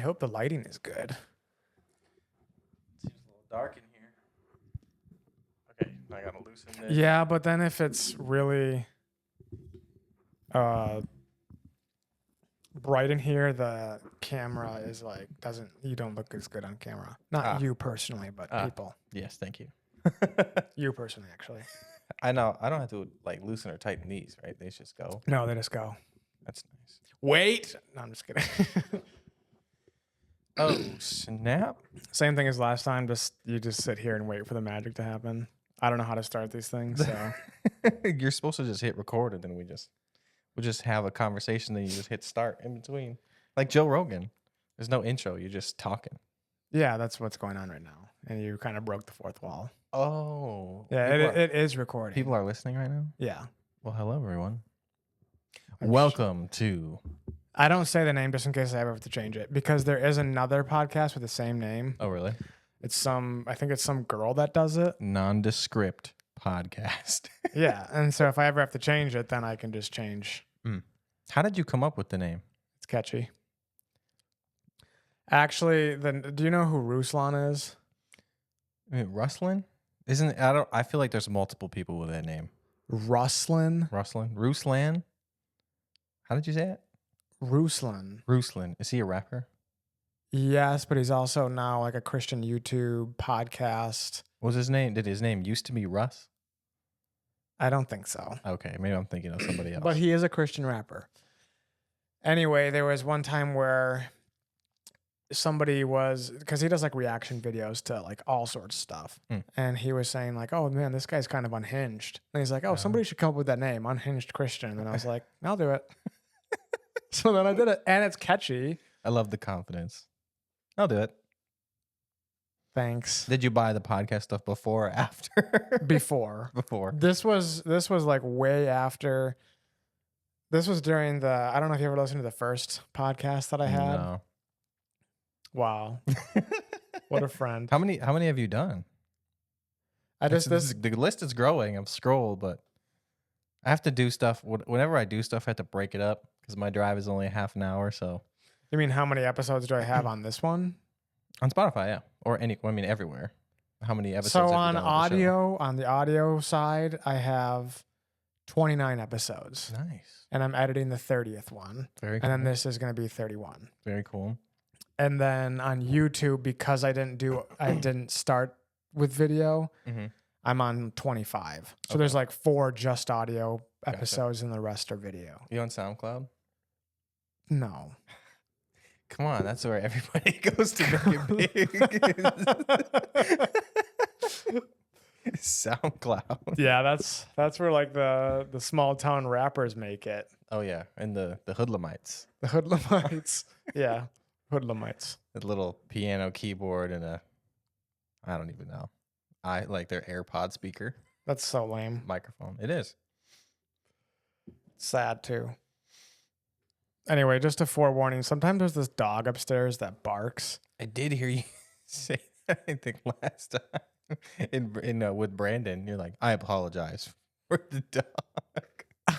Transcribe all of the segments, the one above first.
hope the lighting is good. Seems a little dark in here. Okay, I gotta loosen this. Yeah, but then if it's really bright in here, the camera is like you don't look as good on camera. Not you personally, but people. Yes, thank you. You personally, actually. I know. I don't have to like loosen or tighten these, right? They just go. No, they just go. That's nice. Wait. No, I'm just kidding. Oh, snap. Same thing as last time. You just sit here and wait for the magic to happen. I don't know how to start these things, so You're supposed to just hit record and then we'll just have a conversation. Then you just hit start in between, like Joe Rogan. There's no intro. You're just talking. yeah, that's what's going on right now. And you kind of broke the fourth wall. Oh, Yeah, it is recording. People are listening right now. Yeah. Well, hello everyone. Welcome to. I don't say the name just in case I ever have to change it because there is another podcast with the same name. Oh, really? I think it's some girl that does it. Nondescript podcast. Yeah, and so if I ever have to change it, then I can just change. How did you come up with the name? It's catchy. Actually, do you know who Ruslan is? I mean, Ruslan? I feel like there's multiple people with that name. Ruslan? Ruslan? How did you say it? Ruslan. Is he a rapper? Yes, but he's also now like a Christian YouTube podcast. What was his name? Did his name used to be Russ? I don't think so. Okay, maybe I'm thinking of somebody else. But he is a Christian rapper. Anyway, there was one time where somebody because he does like reaction videos to like all sorts of stuff. And he was saying like, oh man, this guy's kind of unhinged. And he's like, oh, somebody should come up with that name, Unhinged Christian. And then I was like, I'll do it. So then I did it. And it's catchy. I love the confidence. I'll do it. Thanks. Did you buy the podcast stuff before or after? Before. This was like way after. This was during I don't know if you ever listened to the first podcast that I had. No. Wow. What a friend. How many have you done? The list is growing. I've scrolled, but I have to do stuff. Whenever I do stuff, I have to break it up because my drive is only half an hour. So, you mean how many episodes do I have on this one? On Spotify, yeah, or everywhere. How many episodes? So have you on done on the audio side, I have 29 episodes. Nice. And I'm editing the 30th one. Very cool. And then this is going to be 31. Very cool. And then on YouTube, because I didn't start with video, I'm on 25. So there's like 4 just audio episodes and the rest are video. You on SoundCloud? No. Come on, that's where everybody goes to make it big. SoundCloud. Yeah, that's where like the small town rappers make it. Oh yeah, and the hoodlumites. The hoodlumites. Yeah, hoodlumites. The little piano keyboard and I don't even know. I like their AirPod speaker. That's so lame. Microphone. It is. Sad too. Anyway, just a forewarning. Sometimes there's this dog upstairs that barks. I did hear you say that, I think, last time with Brandon. You're like, I apologize for the dog.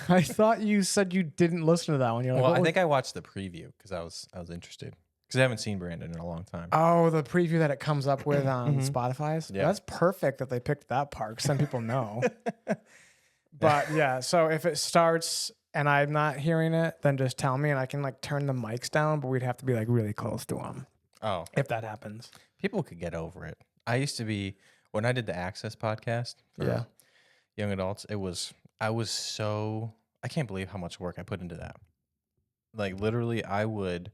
I thought you said you didn't listen to that one. You're like, well, I think I watched the preview because I was interested because I haven't seen Brandon in a long time. Oh, the preview that it comes up with on Spotify's? Yeah. That's perfect that they picked that part because then people know. But yeah, so if it starts and I'm not hearing it, then just tell me and I can like turn the mics down, but we'd have to be like really close to them. Oh. If that happens. People could get over it. I used to be, when I did the Access podcast for young adults, I can't believe how much work I put into that. Like literally I would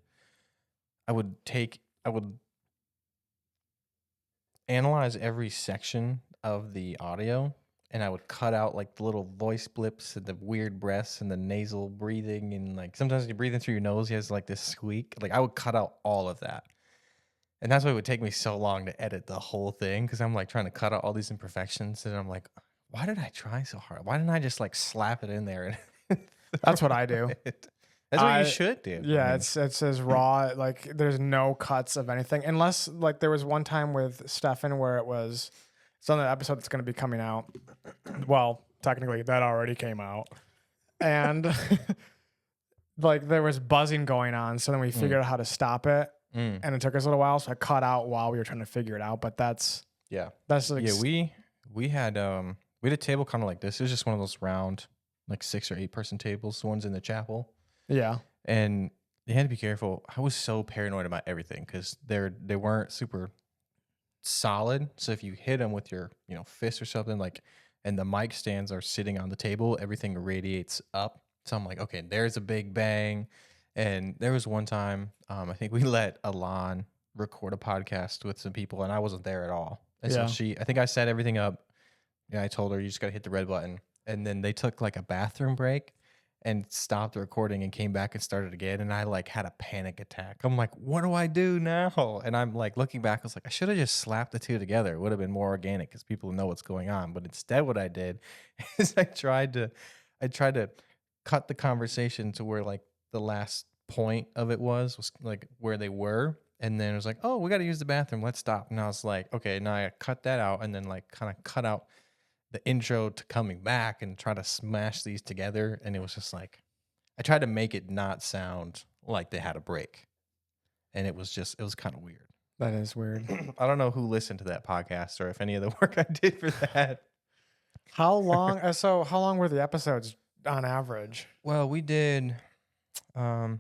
analyze every section of the audio and I would cut out like the little voice blips and the weird breaths and the nasal breathing and like sometimes you're breathing through your nose, you has like this squeak. Like I would cut out all of that. And that's why it would take me so long to edit the whole thing because I'm like trying to cut out all these imperfections and I'm like, why did I try so hard? Why didn't I just like slap it in there? That's what I do. That's what you should do. Yeah, I mean, it's as raw. Like there's no cuts of anything unless like there was one time with Stefan where it's on the episode that's going to be coming out. Well, technically that already came out, and like there was buzzing going on. So then we figured out how to stop it. and it took us a little while, so I cut out while we were trying to figure it out. But that's like we had a table kind of like this. It was just one of those round, like 6 or 8 person tables, the ones in the chapel. Yeah. And you had to be careful. I was so paranoid about everything because they weren't super solid. So if you hit them with your fist or something, like, and the mic stands are sitting on the table, everything radiates up. So I'm like, okay, there's a big bang. And there was one time, I think we let Alon record a podcast with some people, and I wasn't there at all. And so I think I set everything up. Yeah, I told her you just got to hit the red button. And then they took like a bathroom break and stopped the recording and came back and started again. And I like had a panic attack. I'm like, what do I do now? And I'm like looking back, I was like, I should have just slapped the two together. It would have been more organic because people know what's going on. But instead, what I did is I tried to cut the conversation to where like the last point of it was like where they were. And then it was like, oh, we got to use the bathroom. Let's stop. And I was like, okay, now I cut that out and then like kind of cut out the intro to coming back and try to smash these together. And it was just like, I tried to make it not sound like they had a break. And it was kind of weird. That is weird. I don't know who listened to that podcast or if any of the work I did for that. How long were the episodes on average? Well, we did, there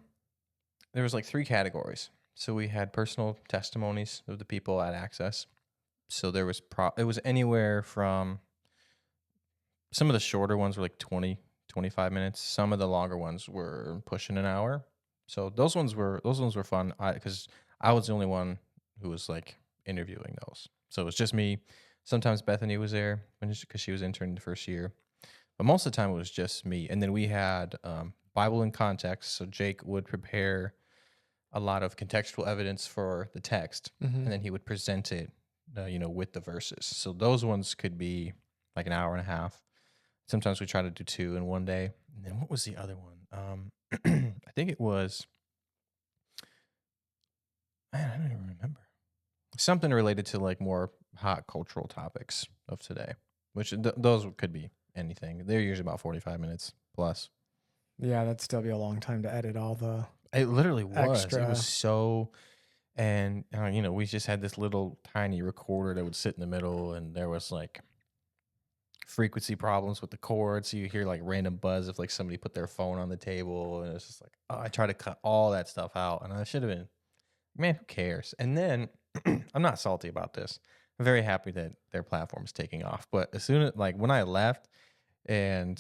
was like 3 categories. So we had personal testimonies of the people at Access. So there was, it was anywhere from, some of the shorter ones were like 20, 25 minutes. Some of the longer ones were pushing an hour. So those ones were fun because I was the only one who was like interviewing those. So it was just me. Sometimes Bethany was there because she was interning the first year. But most of the time it was just me. And then we had Bible in context. So Jake would prepare a lot of contextual evidence for the text. And then he would present it, with the verses. So those ones could be like an hour and a half. Sometimes we try to do 2 in one day. And then what was the other one? I think it was, man, I don't even remember. Something related to like more hot cultural topics of today, which those could be anything. They're usually about 45 minutes plus. Yeah, that'd still be a long time to edit all the It literally was. extra. It was so, and we just had this little tiny recorder that would sit in the middle, and there was like frequency problems with the cord, so you hear like random buzz if like somebody put their phone on the table, and it's just like, oh, I try to cut all that stuff out, and I should have been, man, who cares? And then I'm not salty about this. I'm very happy that their platform is taking off, but as soon as like when I left, and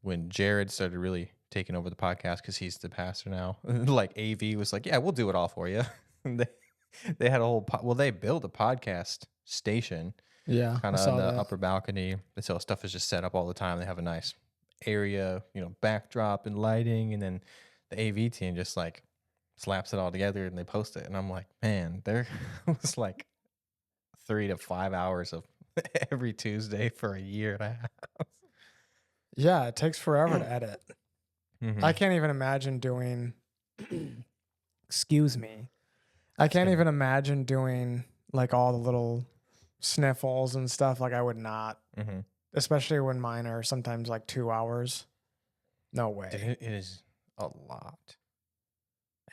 when Jared started really taking over the podcast because he's the pastor now, like AV was like, yeah, we'll do it all for you. They had a whole they built a podcast station. Yeah, Kind of on the upper balcony. So stuff is just set up all the time. They have a nice area, backdrop and lighting. And then the AV team just like slaps it all together and they post it. And I'm like, man, there was like 3 to 5 hours of every Tuesday for a year and a half. Yeah, it takes forever to edit. I can't even imagine doing, excuse me. I can't even imagine doing like all the little sniffles and stuff. Like I would not, especially when mine are sometimes like 2 hours. No way. It is a lot.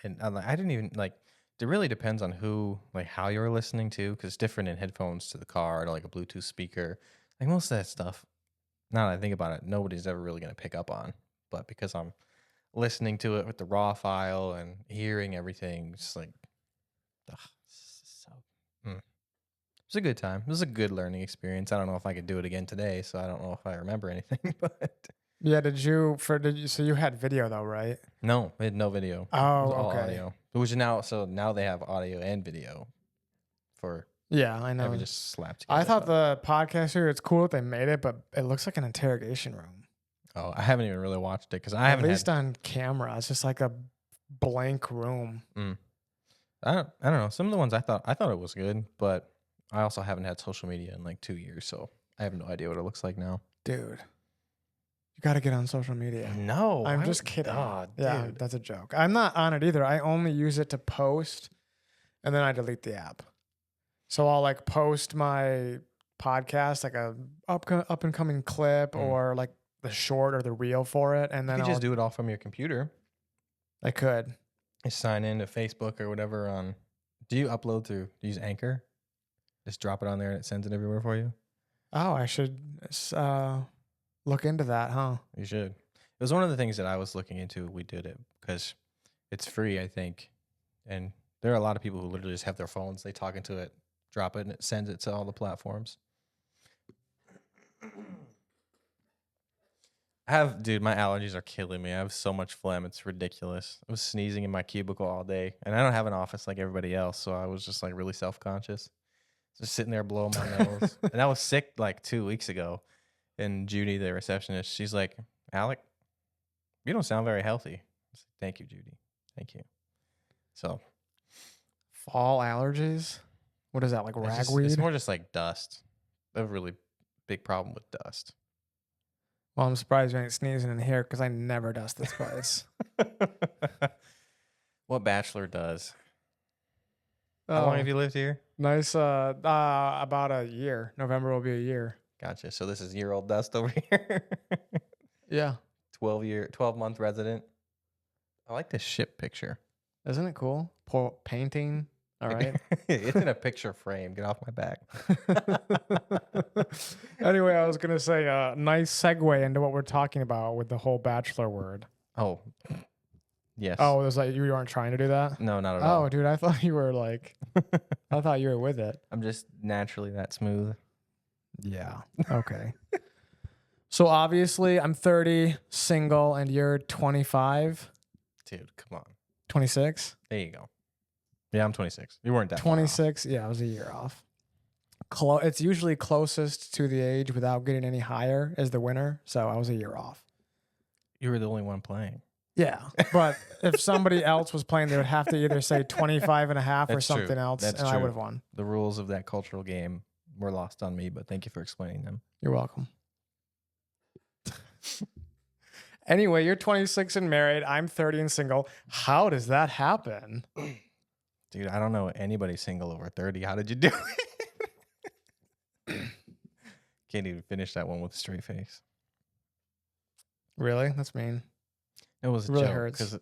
And I didn't even like, it really depends on who, like how you're listening to, because it's different in headphones to the car or like a Bluetooth speaker. Like most of that stuff, now that I think about it, nobody's ever really going to pick up on. But because I'm listening to it with the raw file and hearing everything, it's like, it was a good time. It was a good learning experience. I don't know if I could do it again today, so I don't know if I remember anything. But yeah, so you had video though, right? No, we had no video. Oh, it was all okay. audio. Which now they have audio and video for I know. Just slapped together. I thought the podcast here, it's cool that they made it, but it looks like an interrogation room. Oh, I haven't even really watched it because I haven't. At least on camera, it's just like a blank room. I don't know. Some of the ones I thought it was good, but I also haven't had social media in like 2 years, so I have no idea what it looks like now. Dude, you got to get on social media. No, I'm just kidding. Oh, yeah, dude. that's a joke. I'm not on it either. I only use it to post, and then I delete the app. So I'll like post my podcast, like a up and coming clip, or like the short or the reel for it, and then you could just do it all from your computer. I could. Just sign into Facebook or whatever on Do you upload do you use Anchor? Just drop it on there and it sends it everywhere for you? Oh, I should look into that, huh? You should. It was one of the things that I was looking into. We did it because it's free, I think. And there are a lot of people who literally just have their phones. They talk into it, drop it, and it sends it to all the platforms. Dude, my allergies are killing me. I have so much phlegm. It's ridiculous. I was sneezing in my cubicle all day. And I don't have an office like everybody else. So I was just like really self-conscious. Just sitting there blowing my nose. And I was sick like 2 weeks ago. And Judy, the receptionist, she's like, Alec, you don't sound very healthy. I was like, thank you, Judy. Thank you. So fall allergies? What is that, like ragweed? It's more just like dust. I have a really big problem with dust. Well, I'm surprised you ain't sneezing in here because I never dust this place. What bachelor does? How long have you lived here? Nice. About a year. November will be a year. Gotcha. So this is year-old dust over here. Yeah. 12-month resident. I like this ship picture. Isn't it cool? Painting. All right. It's in a picture frame. Get off my back. Anyway, I was going to say a nice segue into what we're talking about with the whole bachelor word. Oh, yes. Oh, it was like you weren't trying to do that? No, not at all. Oh, dude, I thought you were like, I thought you were with it. I'm just naturally that smooth. Yeah. Okay. So obviously I'm 30, single, and you're 25. Dude, come on. 26. There you go. Yeah, I'm 26. You weren't that 26. Yeah, I was a year off. It's usually closest to the age without getting any higher is the winner. So I was a year off. You were the only one playing. Yeah. But if somebody else was playing, they would have to either say 25 and a half or something else. That's and true. I would have won. The rules of that cultural game were lost on me, but thank you for explaining them. You're welcome. Anyway, you're 26 and married. I'm 30 and single. How does that happen? Dude, I don't know anybody single over 30. How did you do it? Can't even finish that one with a straight face. Really? That's mean. It was a really joke. Hurts.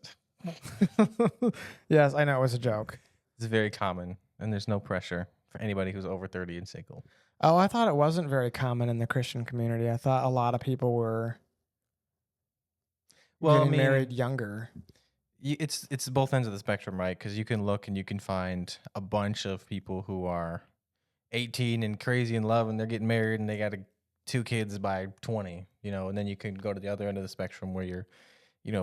Yes, I know it was a joke. It's very common, and there's no pressure for anybody who's over 30 and single. Oh, I thought it wasn't very common in the Christian community. I thought a lot of people were getting married younger. It's both ends of the spectrum, right? Because you can look and you can find a bunch of people who are 18 and crazy in love, and they're getting married, and they got 2 kids by 20, and then you can go to the other end of the spectrum where you're,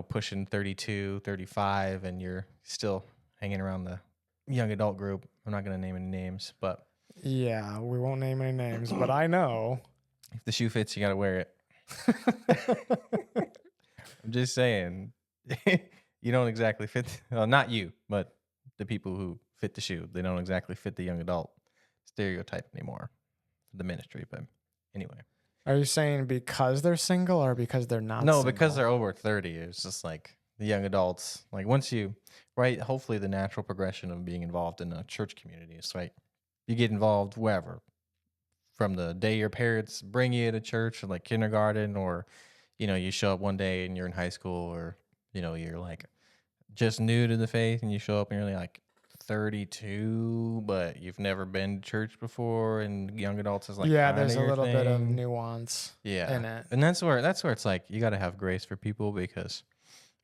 pushing 32, 35, and you're still hanging around the young adult group. I'm not going to name any names, but... Yeah, we won't name any names, but I know. If the shoe fits, you got to wear it. I'm just saying... You don't exactly fit, well, not you, but the people who fit the shoe. They don't exactly fit the young adult stereotype anymore for the ministry. But anyway. Are you saying because they're single or because they're not No, single? because they're over 30. It's just like the young adults. Like once right, hopefully the natural progression of being involved in a church community is, right, you get involved wherever. From the day your parents bring you to church, or like kindergarten, or, you show up one day and you're in high school, or, you're like just new to the faith and you show up and you're like 32, but you've never been to church before, and young adults is like, yeah, there's a little bit of nuance in it. And that's where it's like you got to have grace for people because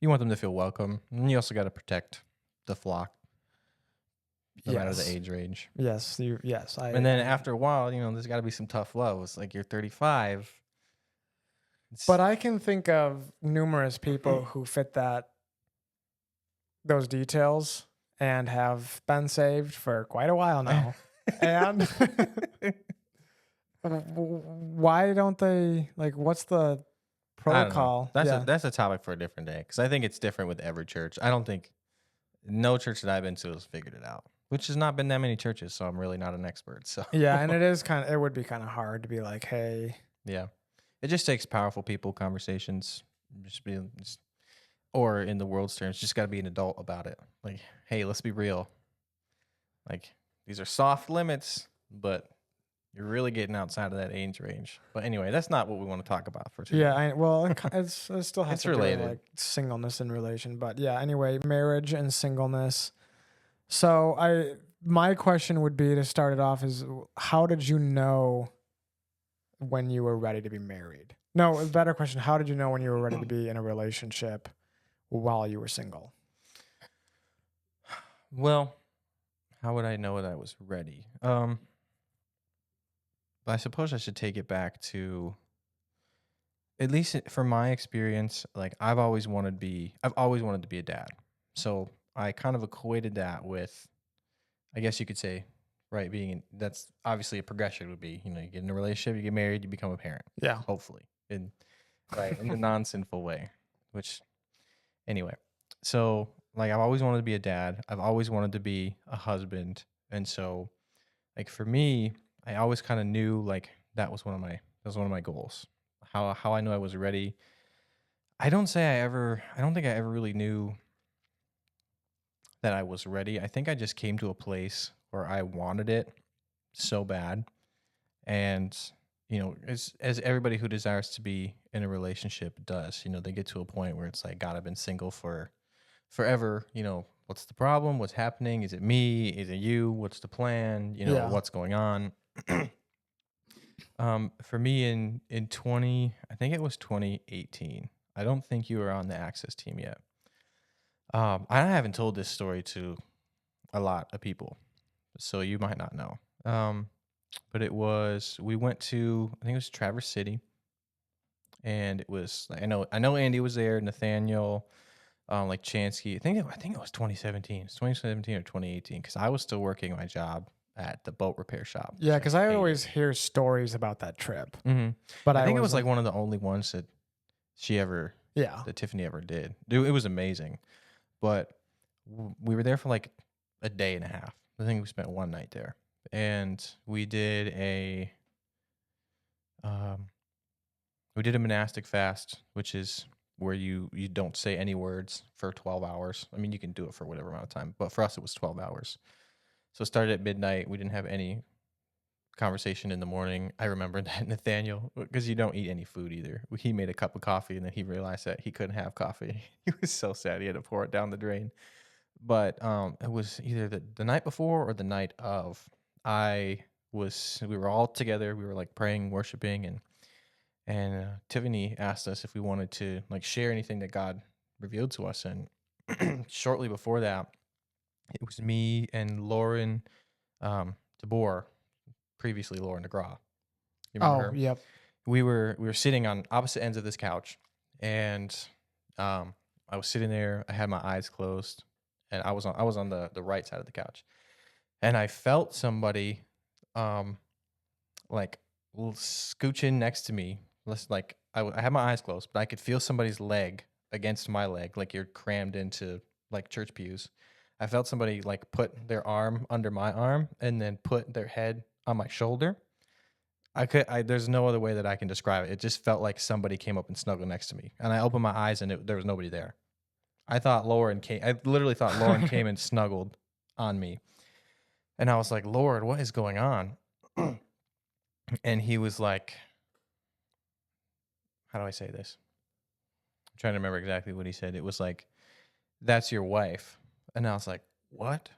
you want them to feel welcome, and you also got to protect the flock no matter the age range. Yes. And then after a while, there's got to be some tough love. It's like you're 35. But I can think of numerous people who fit those details and have been saved for quite a while now. And why don't they, like, what's the protocol? That's a topic for a different day, because I think it's different with every church. I don't think no church that I've been to has figured it out, which has not been that many churches, so I'm really not an expert. So yeah, and it would be kind of hard to be like, hey. Yeah. It just takes powerful people, conversations, or in the world's terms, just got to be an adult about it. Like, hey, let's be real. Like, these are soft limits, but you're really getting outside of that age range. But anyway, that's not what we want to talk about for today. Yeah, it still has to related. do with, like, singleness in relation. But yeah, anyway, marriage and singleness. So my question would be to start it off is how did you know when you were ready to be married? No, a better question. How did you know when you were ready to be in a relationship while you were single? Well, how would I know that I was ready? I suppose I should take it back to, at least from my experience, like I've always wanted to be a dad. So I kind of equated that with, I guess you could say, right, that's obviously a progression would be, you get in a relationship, you get married, you become a parent, Yeah. hopefully, in the non-sinful way, which anyway. So like I've always wanted to be a dad. I've always wanted to be a husband. And so like for me, I always kind of knew like that was one of my goals. How I knew I was ready. I don't think I ever really knew that I was ready. I think I just came to a place where I wanted it so bad. And as everybody who desires to be in a relationship does, they get to a point where it's like, God, I've been single for forever. What's the problem? What's happening? Is it me? Is it you? What's the plan? Yeah. What's going on? For me in 20, I think it was 2018. I don't think you were on the Access team yet. I haven't told this story to a lot of people, so you might not know. But we went to, I think it was Traverse City, and it was, I know Andy was there, Nathaniel, like Chansky. I think it was 2017. It's 2017 or 2018 because I was still working my job at the boat repair shop. Yeah, because I always hear stories about that trip. Mm-hmm. But I think it was like one of the only ones that that Tiffany ever did. Dude, it was amazing. But we were there for like a day and a half. I think we spent one night there. And we did a monastic fast, which is where you don't say any words for 12 hours. I mean, you can do it for whatever amount of time, but for us it was 12 hours. So it started at midnight. We didn't have any conversation in the morning. I remember that Nathaniel, because you don't eat any food either. He made a cup of coffee and then he realized that he couldn't have coffee. He was so sad. He had to pour it down the drain. But it was either the night before or the night of. We were all together. We were like praying, worshiping, and Tiffany asked us if we wanted to like share anything that God revealed to us. And shortly before that, it was me and Lauren DeBoer, previously Lauren DeGraw. You remember her? Yep. We were sitting on opposite ends of this couch, and I was sitting there. I had my eyes closed, and I was on the right side of the couch, and I felt somebody like scooch in next to me. Like I had my eyes closed, but I could feel somebody's leg against my leg, like you're crammed into like church pews. I felt somebody like put their arm under my arm and then put their head on my shoulder. There's no other way that I can describe it. It just felt like somebody came up and snuggled next to me, and I opened my eyes and there was nobody there. I literally thought Lauren came and snuggled on me, and I was like, Lord, what is going on? And he was like, how do I say this? I'm trying to remember exactly what he said. It was like, that's your wife. And I was like, what?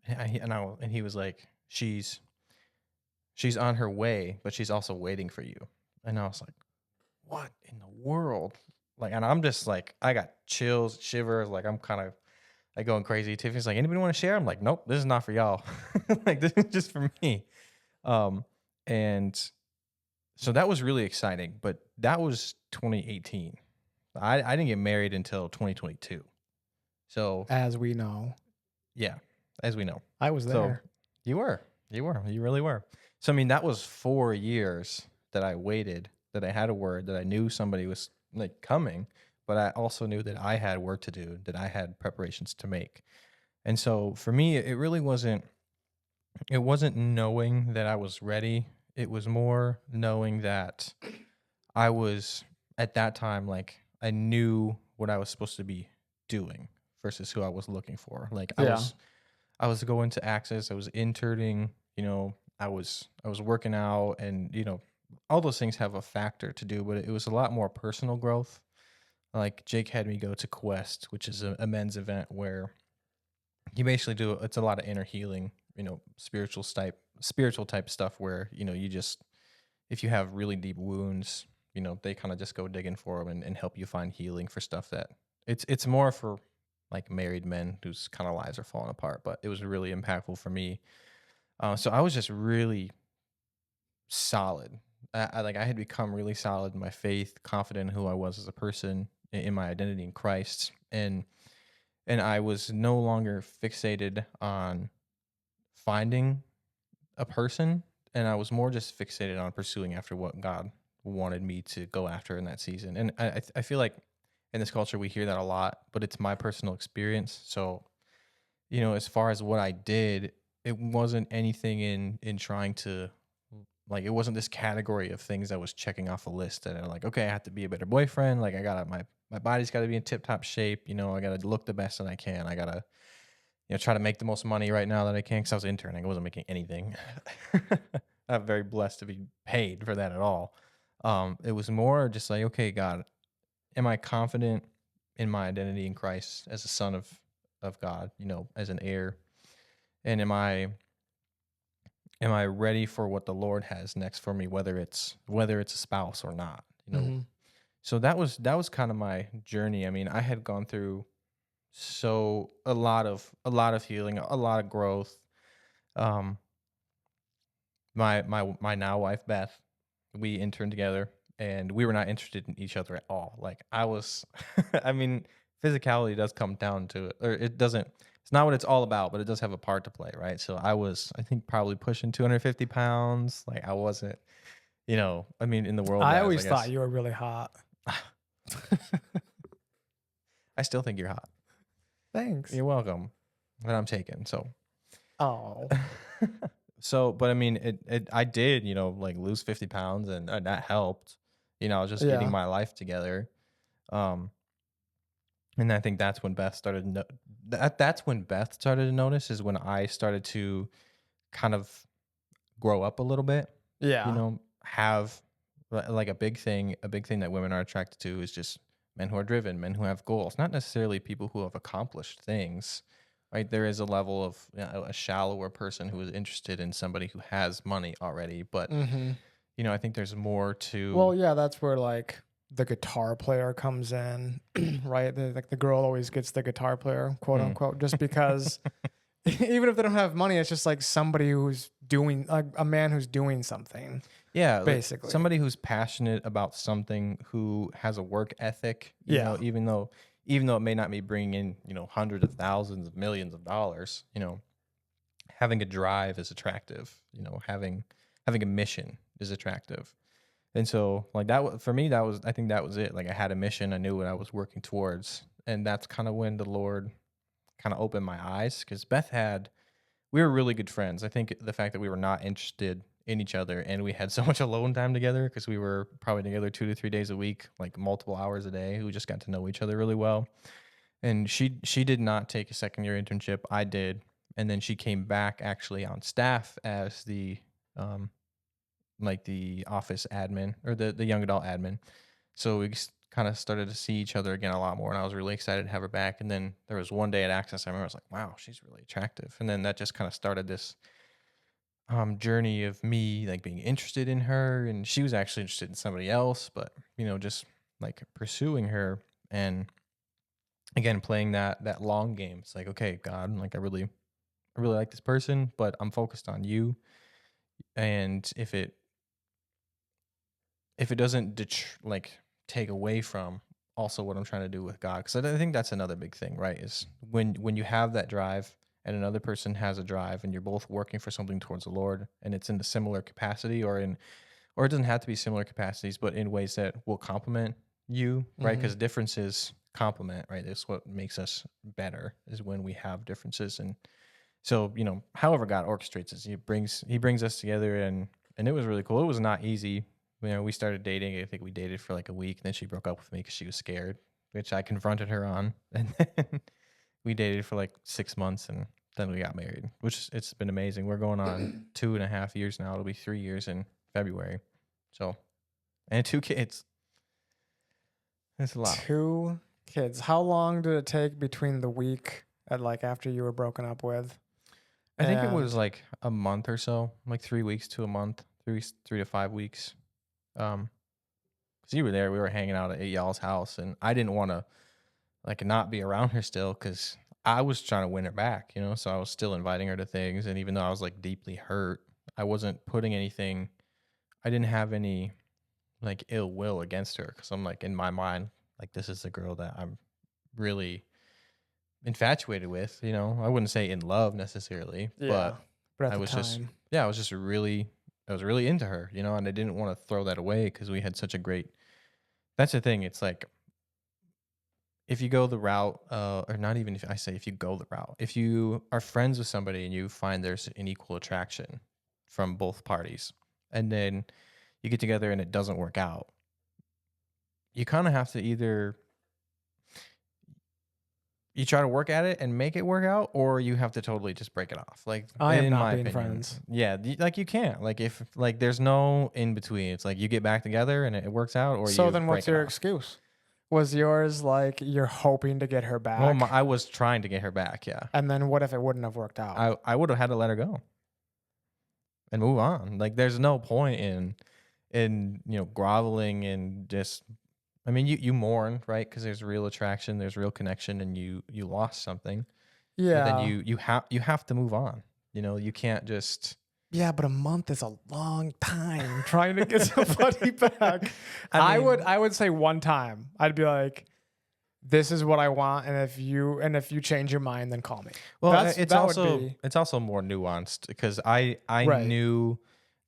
And he was like, she's on her way, but she's also waiting for you. And I was like, what in the world? Like, and I'm just like, I got chills, shivers. Like, I'm kind of like going crazy. Tiffany's like, anybody want to share? I'm like, nope, this is not for y'all. Like, this is just for me. And so that was really exciting, but that was 2018. I didn't get married until 2022. So as we know. Yeah, as we know. I was there. So you really were. So I mean, that was 4 years that I waited, that I had a word, that I knew somebody was like coming, but I also knew that I had work to do, that I had preparations to make. And so for me, it wasn't knowing that I was ready. It was more knowing that I was at that time, like I knew what I was supposed to be doing versus who I was looking for. Like I was going to Access, I was interning, I was working out, and all those things have a factor to do, but it was a lot more personal growth. Like Jake had me go to Quest, which is a men's event where you basically it's a lot of inner healing, spiritual type stuff where, you just, if you have really deep wounds, they kind of just go digging for them and help you find healing for stuff that it's more for like married men whose kind of lives are falling apart. But it was really impactful for me. So I was just really solid. I had become really solid in my faith, confident in who I was as a person, in my identity in Christ, and I was no longer fixated on finding a person, and I was more just fixated on pursuing after what God wanted me to go after in that season. And I feel like in this culture we hear that a lot, but it's my personal experience. So, as far as what I did, it wasn't anything in trying to, like, it wasn't this category of things I was checking off a list that are like, okay, I have to be a better boyfriend. Like, I gotta, my body's got to be in tip top shape. I got to look the best that I can. I got to, try to make the most money right now that I can, because I was interning. I wasn't making anything. I'm very blessed to be paid for that at all. It was more just like, okay, God, am I confident in my identity in Christ as a son of God, as an heir? And am I ready for what the Lord has next for me, whether it's a spouse or not, Mm-hmm. So that was kind of my journey. I mean, I had gone through a lot of healing, a lot of growth. Um, my now wife Beth, we interned together, and we were not interested in each other at all. Like, I was, I mean, physicality does come down to it, or it doesn't. It's not what it's all about, but it does have a part to play, right? So I think, probably pushing 250 pounds. Like, I wasn't, I mean, in the world, I guys, always I thought guess. you were really hot. I still think you're hot. Thanks. You're welcome. But I'm taken. So, Oh. but I mean, I did, like, lose 50 pounds, and that helped. I was just getting Yeah. my life together. Um, and I think that's when Beth started. That's when Beth started to notice, is when I started to kind of grow up a little bit. Yeah. Have like a big thing that women are attracted to is just men who are driven, men who have goals, not necessarily people who have accomplished things. Right? There is a level of, a shallower person who is interested in somebody who has money already, but Mm-hmm. I think there's more to. Well, yeah, that's where like the guitar player comes in, right? Like the girl always gets the guitar player, quote unquote, just because even if they don't have money, it's just like somebody who's doing, like a man who's doing something. Yeah, like Basically. somebody who's passionate about something, who has a work ethic, Yeah. even though it may not be bringing in, hundreds of thousands of millions of dollars, having a drive is attractive, having a mission is attractive. And so, like, for me, I think that was it. Like, I had a mission, I knew what I was working towards, and that's kind of when the Lord kind of opened my eyes, because we were really good friends. I think the fact that we were not interested in each other, and we had so much alone time together, because we were probably together 2 to 3 days a week, like multiple hours a day. We just got to know each other really well. And she did not take a second year internship. I did. And then she came back actually on staff as the like the office admin, or the young adult admin. So we kind of started to see each other again a lot more, and I was really excited to have her back. And then there was one day at Access, I remember I was like, wow, she's really attractive. And then that just kind of started this journey of me, like, being interested in her, and she was actually interested in somebody else, but just like pursuing her, and again playing that long game. It's like, okay, God, like, I really like this person, but I'm focused on you. And if it doesn't like take away from also what I'm trying to do with God, because I think that's another big thing, right? Is when you have that drive, and another person has a drive, and you're both working for something towards the Lord, and it's in a similar capacity, or it doesn't have to be similar capacities, but in ways that will complement you, right? Because differences complement, right? That's what makes us better, is when we have differences. And so, however God orchestrates us, he brings us together, and it was really cool. It was not easy. We started dating. I think we dated for like a week, and then she broke up with me because she was scared, which I confronted her on. And then we dated for like 6 months, and then we got married, which it's been amazing. We're going on 2.5 years now. It'll be 3 years in February. So, and 2 kids. That's a lot. 2 kids. How long did it take between the week and like after you were broken up with I think it And was like a month or so, like 3 weeks to a month, 3 to 5 weeks. 'Cause you were there, we were hanging out at y'all's house, and I didn't want to like not be around her still because I was trying to win her back, you know. So I was still inviting her to things, and even though I was like deeply hurt, I wasn't putting anything. I didn't have any like ill will against her because I'm like in my mind, like this is the girl that I'm really infatuated with. You know, I wouldn't say in love necessarily, yeah, but at I the was just time, yeah, I was really into her, you know, and I didn't want to throw that away because we had such a great. That's the thing. It's like if you go the route, or not even if I say if you go the route, if you are friends with somebody and you find there's an equal attraction from both parties, and then you get together and it doesn't work out, you kind of have to either you try to work at it and make it work out, or you have to totally just break it off. Like I am in not my being opinion, friends. yeah, like you can't. Like if like there's no in between. It's like you get back together and it works out, or So you then, what's break it your off. excuse? Was yours like you're hoping to get her Well, back, I was trying to get her back. Yeah, and then what if it wouldn't have worked out? I would have had to let her go and move on. Like there's no point in groveling and just. I mean, you mourn, right? Because there's real attraction, there's real connection, and you lost something. And then Yeah, you have to move on. You know, you can't just. yeah, but a month is a long time trying to get somebody back. I mean, I would say one time. I'd be like, "This is what I want," and if you change your mind, then call me. well, That's it's that would also be it's also more nuanced because I right. knew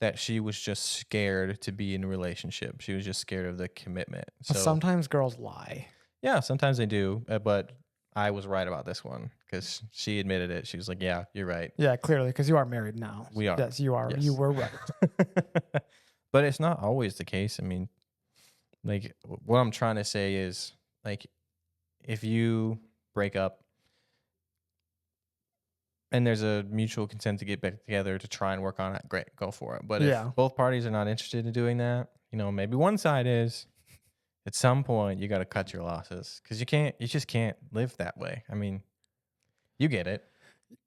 that she was just scared to be in a relationship. She was just scared of the commitment. But So sometimes girls lie. yeah, sometimes they do, but I was right about this one because she admitted it. She was like, "Yeah, you're right. Yeah, clearly, because you are married now. We are. Yes, you are. Yes." You were right. But it's not always the case. I mean, like what I'm trying to say is like if you break up and there's a mutual consent to get back together to try and work on it, great, go for it. But Yeah. if both parties are not interested in doing that, maybe one side is, at some point you got to cut your losses because you just can't live that way. I mean, you get it.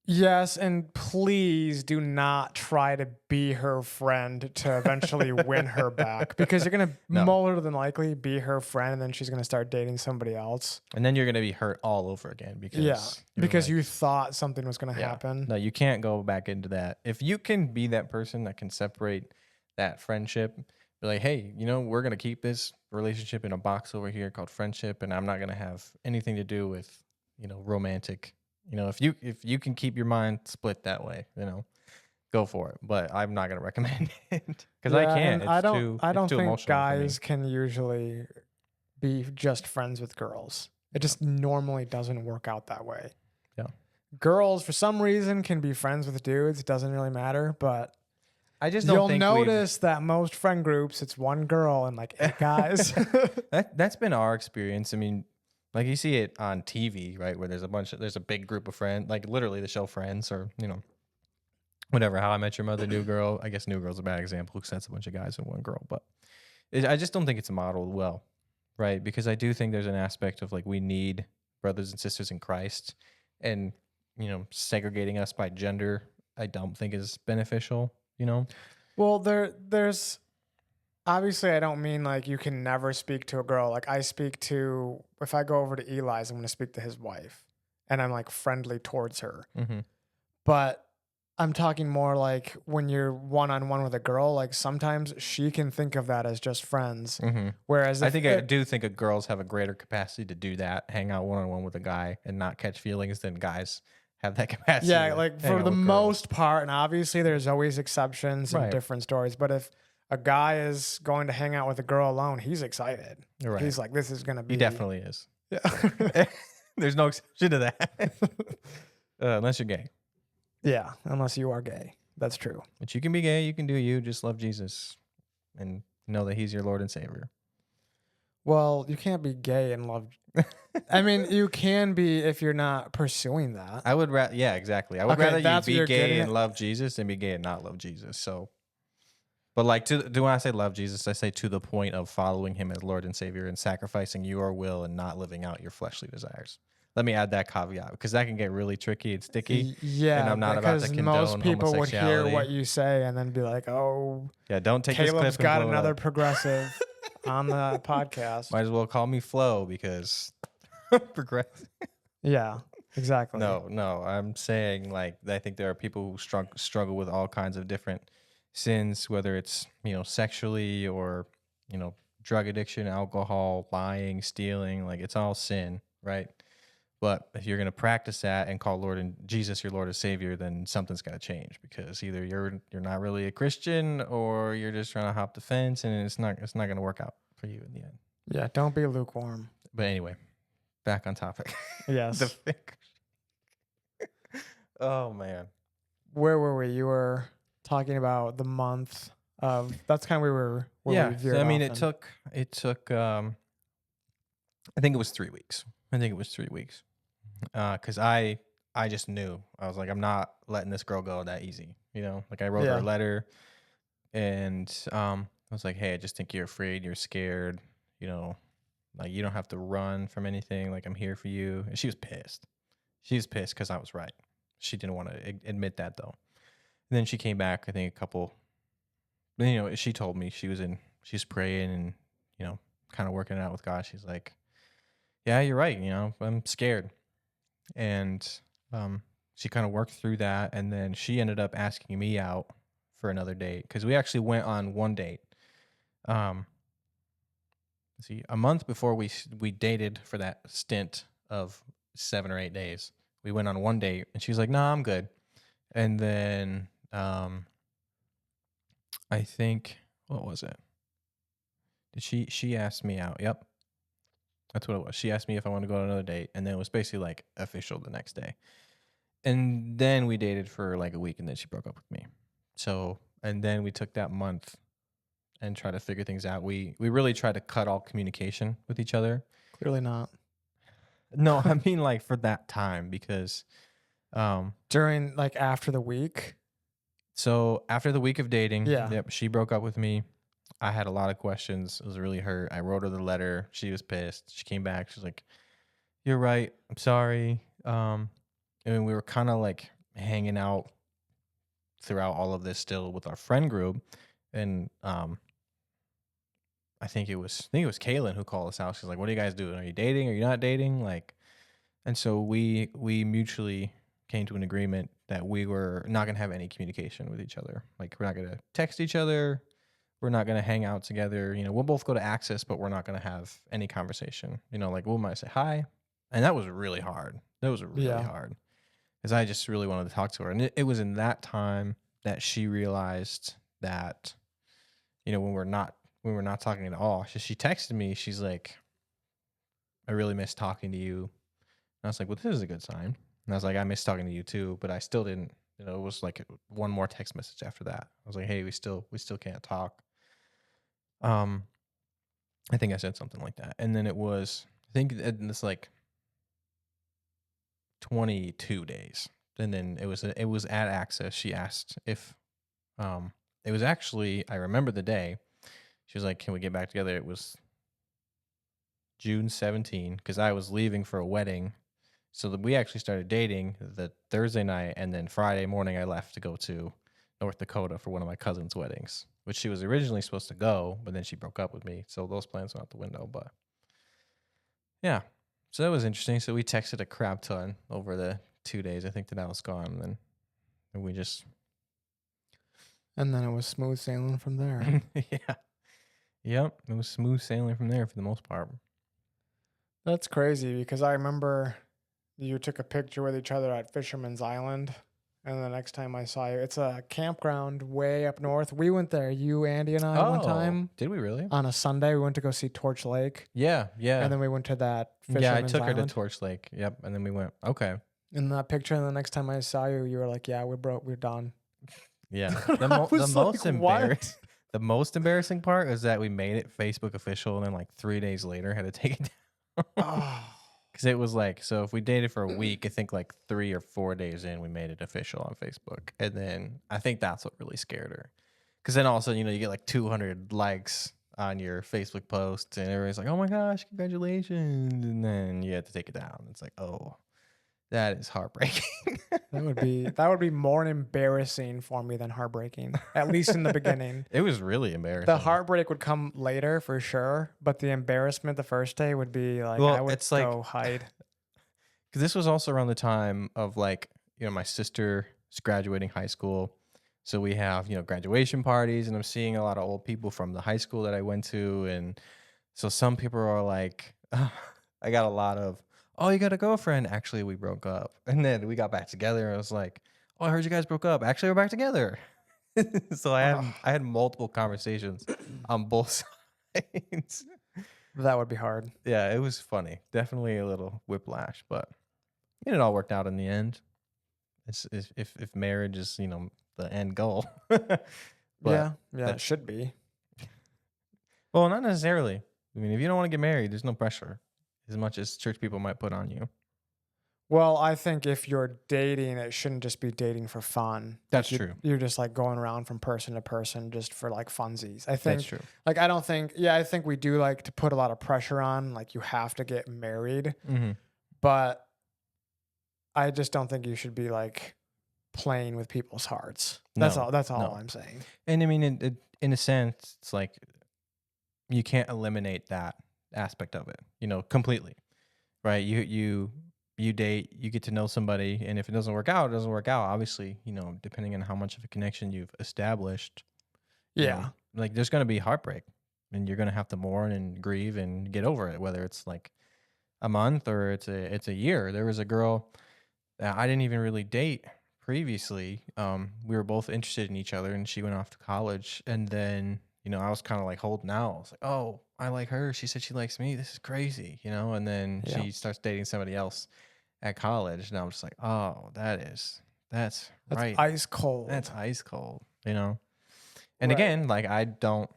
Yes, and please do not try to be her friend to eventually win her back because you're gonna No. more than likely be her friend, and then she's gonna start dating somebody else. And then you're going to be hurt all over again because Yeah, you're because like, you thought something was gonna yeah. happen. No, you can't go back into that. If you can be that person that can separate that friendship, be like, hey, we're going to keep this relationship in a box over here called friendship, and I'm not going to have anything to do with, romantic. If you can keep your mind split that way, go for it. But I'm not going to recommend it because I can't. And It's I don't too think emotional for me. guys can usually be just friends with girls. It just normally doesn't work out that way. Yeah. Girls, for some reason, can be friends with dudes. It doesn't really matter, but I just don't you'll think notice that most friend groups, it's one girl and like 8 guys. that's been our experience. I mean, like you see it on TV, right? Where there's a big group of friends, like literally the show Friends, or whatever. How I Met Your Mother, New Girl. I guess New Girl's a bad example because that's a bunch of guys and one girl. But I just don't think it's modeled well, right? Because I do think there's an aspect of like we need brothers and sisters in Christ, and segregating us by gender, I don't think is beneficial. Well, there's obviously, I don't mean like you can never speak to a girl. Like if I go over to Eli's, I'm going to speak to his wife and I'm like friendly towards her. Mm-hmm. But I'm talking more like when you're one-on-one with a girl, like sometimes she can think of that as just friends. Mm-hmm. Whereas I do think girls have a greater capacity to do that, hang out one-on-one with a guy and not catch feelings than guys have that capacity. Yeah, like for the most part, and obviously there's always exceptions and different stories, but if a guy is going to hang out with a girl alone, he's excited. Right. He's like, this is going to be... He definitely is. Yeah. There's no exception to that. Unless you're gay. Yeah, unless you are gay. That's true. But you can be gay, you can do you, just love Jesus and know that he's your Lord and Savior. Well, you can't be gay and love... I mean, you can be if you're not pursuing that. I would rather... Yeah, exactly. I would rather you be gay and love Jesus than be gay and not love Jesus. So... But like, when I say love Jesus, I say to the point of following him as Lord and Savior and sacrificing your will and not living out your fleshly desires. Let me add that caveat because that can get really tricky and sticky. Yeah, And I'm not about to because most condone people would hear homosexuality. what you say and then be like, "Oh, Yeah, don't take this Caleb's clip and got blow it another up. progressive on the podcast." Might as well call me Flo because progressive. Yeah, exactly. No, I'm saying like I think there are people who struggle with all kinds of different sins, whether it's sexually or drug addiction, alcohol, lying, stealing. Like it's all sin, right? But if you're gonna practice that and call Lord and Jesus your Lord and Savior, then something's got to change because either you're not really a Christian or you're just trying to hop the fence, and it's not gonna work out for you in the end. Yeah, don't be lukewarm. But anyway, back on topic. Yes. The fingers. Oh man. Where were we? You were talking about the month of. That's kind of where we Yeah. veered So, I mean, off it took. I think it was 3 weeks. Because I just knew I was like, I'm not letting this girl go that easy. Like I wrote her a Yeah. letter, and I was like, hey, I just think you're afraid, you're scared. Like you don't have to run from anything. Like I'm here for you. And she was pissed. She was pissed because I was right. She didn't want to admit that though. And then she came back. I think a couple. She told me she's praying and kind of working it out with God. She's like, yeah, you're right. I'm scared. And she kind of worked through that, and then she ended up asking me out for another date because we actually went on one date. See, a month before we dated for that stint of 7 or 8 days, we went on one date, and she's like, "No, I'm good." And then I think what was it? Did she asked me out? Yep, that's what it was. She asked me if I wanted to go on another date, and then it was basically like official the next day. And then we dated for like a week, and then she broke up with me. So, and then we took that month and tried to figure things out. We really tried to cut all communication with each other. Clearly not. No, I mean like for that time because During like after the week. so after the week of dating, Yeah. yep, she broke up with me. I had a lot of questions. It was really hurt. I wrote her the letter. She was pissed. She came back. She's like, "You're right. I'm sorry." And we were kind of like hanging out throughout all of this still with our friend group, and I think it was Kaylin who called us out. She's like, "What are you guys doing? Are you dating? Are you not dating?" Like, and so we mutually came to an agreement that we were not gonna have any communication with each other. Like, we're not gonna text each other. We're not gonna hang out together. We'll both go to Access, but we're not gonna have any conversation. Like we might say hi, and that was really hard. That was really Yeah. hard because I just really wanted to talk to her, and it was in that time that she realized that when we're not talking at all. She texted me. She's like, "I really miss talking to you." And I was like, "Well, this is a good sign." And I was like, "I miss talking to you too," but I still didn't. It was like one more text message after that. I was like, "Hey, we still can't talk." I think I said something like that, and then it was I think it's like 22 days, and then it was at Access. She asked if it was actually I remember the day. She was like, "Can we get back together?" It was June 17 because I was leaving for a wedding. So we actually started dating the Thursday night, and then Friday morning I left to go to North Dakota for one of my cousin's weddings, which she was originally supposed to go, but then she broke up with me. So those plans went out the window. But yeah, so that was interesting. So we texted a crap ton over the 2 days. I think that I was gone, and we just And then it was smooth sailing from there. yeah. Yep, it was smooth sailing from there for the most part. That's crazy because I remember you took a picture with each other at Fisherman's Island. And the next time I saw you, it's a campground way up north. We went there, you, Andy, and I one time. Did we really? On a Sunday, we went to go see Torch Lake. Yeah. And then we went to that Fisherman's Yeah, I took her Island. to Torch Lake. Yep, and then we went. Okay. In that picture, and the next time I saw you, you were like, "Yeah, we're done." Yeah. I was like, "What?" The most embarrassing part is that we made it Facebook official, and then like 3 days later had to take it down. Oh. Because it was like, so if we dated for a week, I think like 3 or 4 days in, we made it official on Facebook. And then I think that's what really scared her. Because then all of a sudden, you get like 200 likes on your Facebook post, and everybody's like, "Oh my gosh, congratulations!" And then you have to take it down. It's like, oh, that is heartbreaking. That would be more embarrassing for me than heartbreaking. At least in the beginning. It was really embarrassing. The heartbreak would come later for sure, but the embarrassment the first day would be like Well, I would it's like- go hide. Because this was also around the time of like, my sister is graduating high school. So we have, graduation parties, and I'm seeing a lot of old people from the high school that I went to. And so some people are like, I got a lot of, "Oh, you got a girlfriend?" Actually, we broke up. And then we got back together. And I was like, "Oh, I heard you guys broke up. Actually, we're back together." So I had multiple conversations on both sides. That would be hard. Yeah, it was funny. Definitely a little whiplash, but it all worked out in the end. It's if marriage is, the end goal. But yeah, it that- should be. well, not necessarily. I mean, if you don't want to get married, there's no pressure as much as church people might put on you. Well, I think if you're dating, it shouldn't just be dating for fun. That's Like, true. You're just like going around from person to person just for like funsies. I think That's true. like I don't think I think we do like to put a lot of pressure on like you have to get married, Mm-hmm. but I just don't think you should be like playing with people's hearts. That's No, all. That's all no. I'm saying. And I mean, in a sense, it's like you can't eliminate that aspect of it, completely, right? You date, you get to know somebody, and if it doesn't work out, it doesn't work out. Obviously, depending on how much of a connection you've established, Yeah. like there's going to be heartbreak, and you're going to have to mourn and grieve and get over it, whether it's like a month or it's a year. There was a girl that I didn't even really date previously. We were both interested in each other, and she went off to college, and then I was kind of like holding out. I was like, "Oh, I like her. She said she likes me. This is crazy," and then Yeah. she starts dating somebody else at college, and I'm just like, "Oh, that's right. Ice cold. That's ice cold," And Right. again, like I don't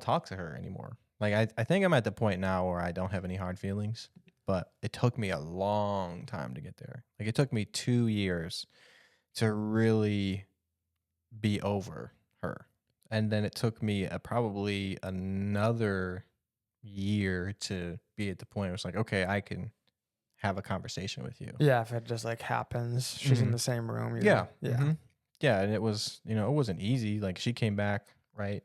talk to her anymore. Like I think I'm at the point now where I don't have any hard feelings, but it took me a long time to get there. Like it took me 2 years to really be over her. And then it took me probably another year to be at the point where it's like, okay, I can have a conversation with you. Yeah, if it just like happens, she's in Mhm. the same room. Yeah. Yeah. Mhm. Yeah. And it was, it wasn't easy. Like she came back, right?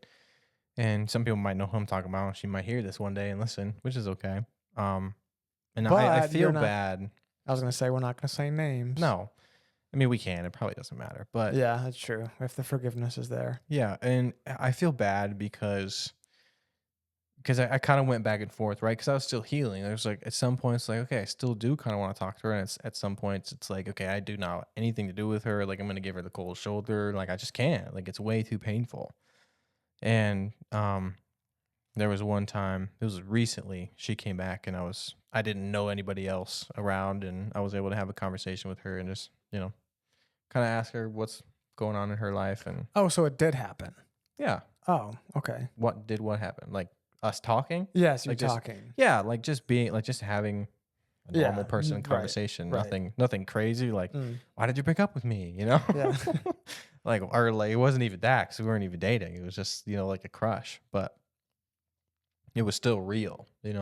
And some people might know who I'm talking about. She might hear this one day and listen, which is okay. And I But feel you're not- bad. I was gonna say we're not gonna say names. No. I mean, we can. It probably doesn't matter. But Yeah, that's true. If the forgiveness is there. yeah, and I feel bad because I kind of went back and forth, right? Because I was still healing. There's like at some points, like okay, I still do kind of want to talk to her, and at some points, it's like okay, I do not want anything to do with her. Like I'm gonna give her the cold shoulder. Like I just can't. Like it's way too painful. And there was one time. It was recently. She came back, and I didn't know anybody else around, and I was able to have a conversation with her and just kind of ask her what's going on in her life, and Oh, so it did happen. yeah, Oh, okay. what happened? Like us talking? Yes, you're Like just- talking. Yeah, like just being like just having a normal Yeah, person right, conversation. right. Nothing crazy. Like, Mm. why did you break up with me? Yeah. like it wasn't even that because we weren't even dating. It was just like a crush, but it was still real. And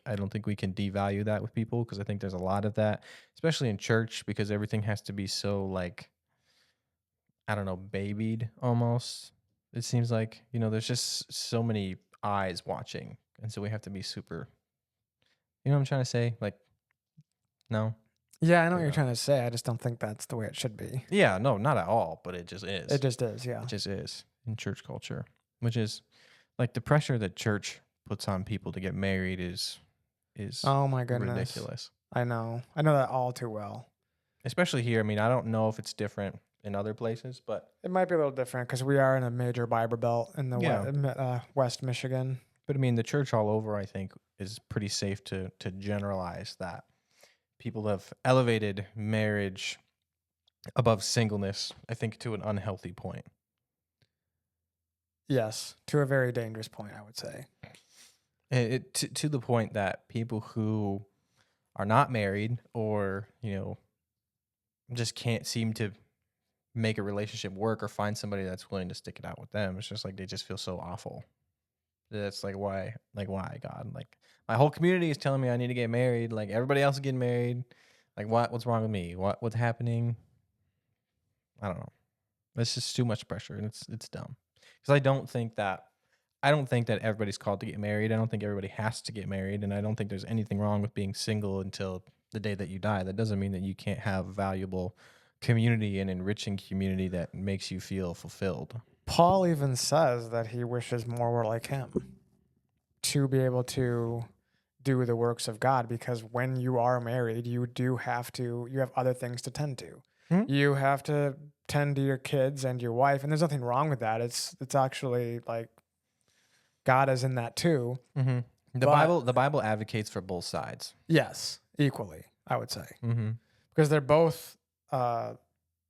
I don't think we can devalue that with people because I think there's a lot of that, especially in church, because everything has to be so like I don't know, babied almost. It seems like there's just so many eyes watching, and so we have to be super. You know what I'm trying to say? Like, no. Yeah, I know what Yeah. you're trying to say. I just don't think that's the way it should be. Yeah, no, not at all. But it just is. It just is. Yeah. It just is in church culture, which is like the pressure that church puts on people to get married is Oh my goodness. ridiculous. I know. I know that all too well. Especially here. I mean, I don't know if it's different in other places, but It might be a little different because we are in a major Bible Belt in the Yeah. West Michigan. I mean, the church all over, I think, is pretty safe to generalize that people have elevated marriage above singleness, I think, to an unhealthy point. Yes, to a very dangerous point, I would say. To the point that people who are not married or, just can't seem to make a relationship work or find somebody that's willing to stick it out with them. It's just like they just feel so awful. That's why God? Like my whole community is telling me I need to get married. Like everybody else is getting married. Like what's wrong with me? What's happening? I don't know. It's just too much pressure, and it's dumb. Because I don't think that everybody's called to get married. I don't think everybody has to get married, and I don't think there's anything wrong with being single until the day that you die. That doesn't mean that you can't have valuable community and enriching community that makes you feel fulfilled. Paul even says that he wishes more were like him to be able to do the works of God, because when you are married, you have other things to tend to. Mhm. You have to tend to your kids and your wife, and there's nothing wrong with that. It's actually like God is in that too. Mm-hmm. The Bible advocates for both sides. Yes, equally, I would say, Mm-hmm. because they're both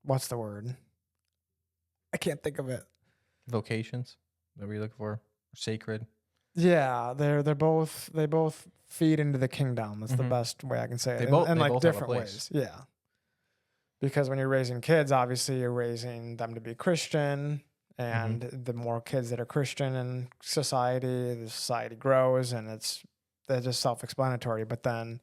what's the word? I can't think of it. Vocations that we're looking for, sacred. Yeah, they both feed into the kingdom. That's the Mhm. best way I can say it. They In both like have a different place. ways. Yeah. Because when you're raising kids, obviously you're raising them to be Christian, and the more kids that are Christian in society, the society grows, and they're just self-explanatory. But then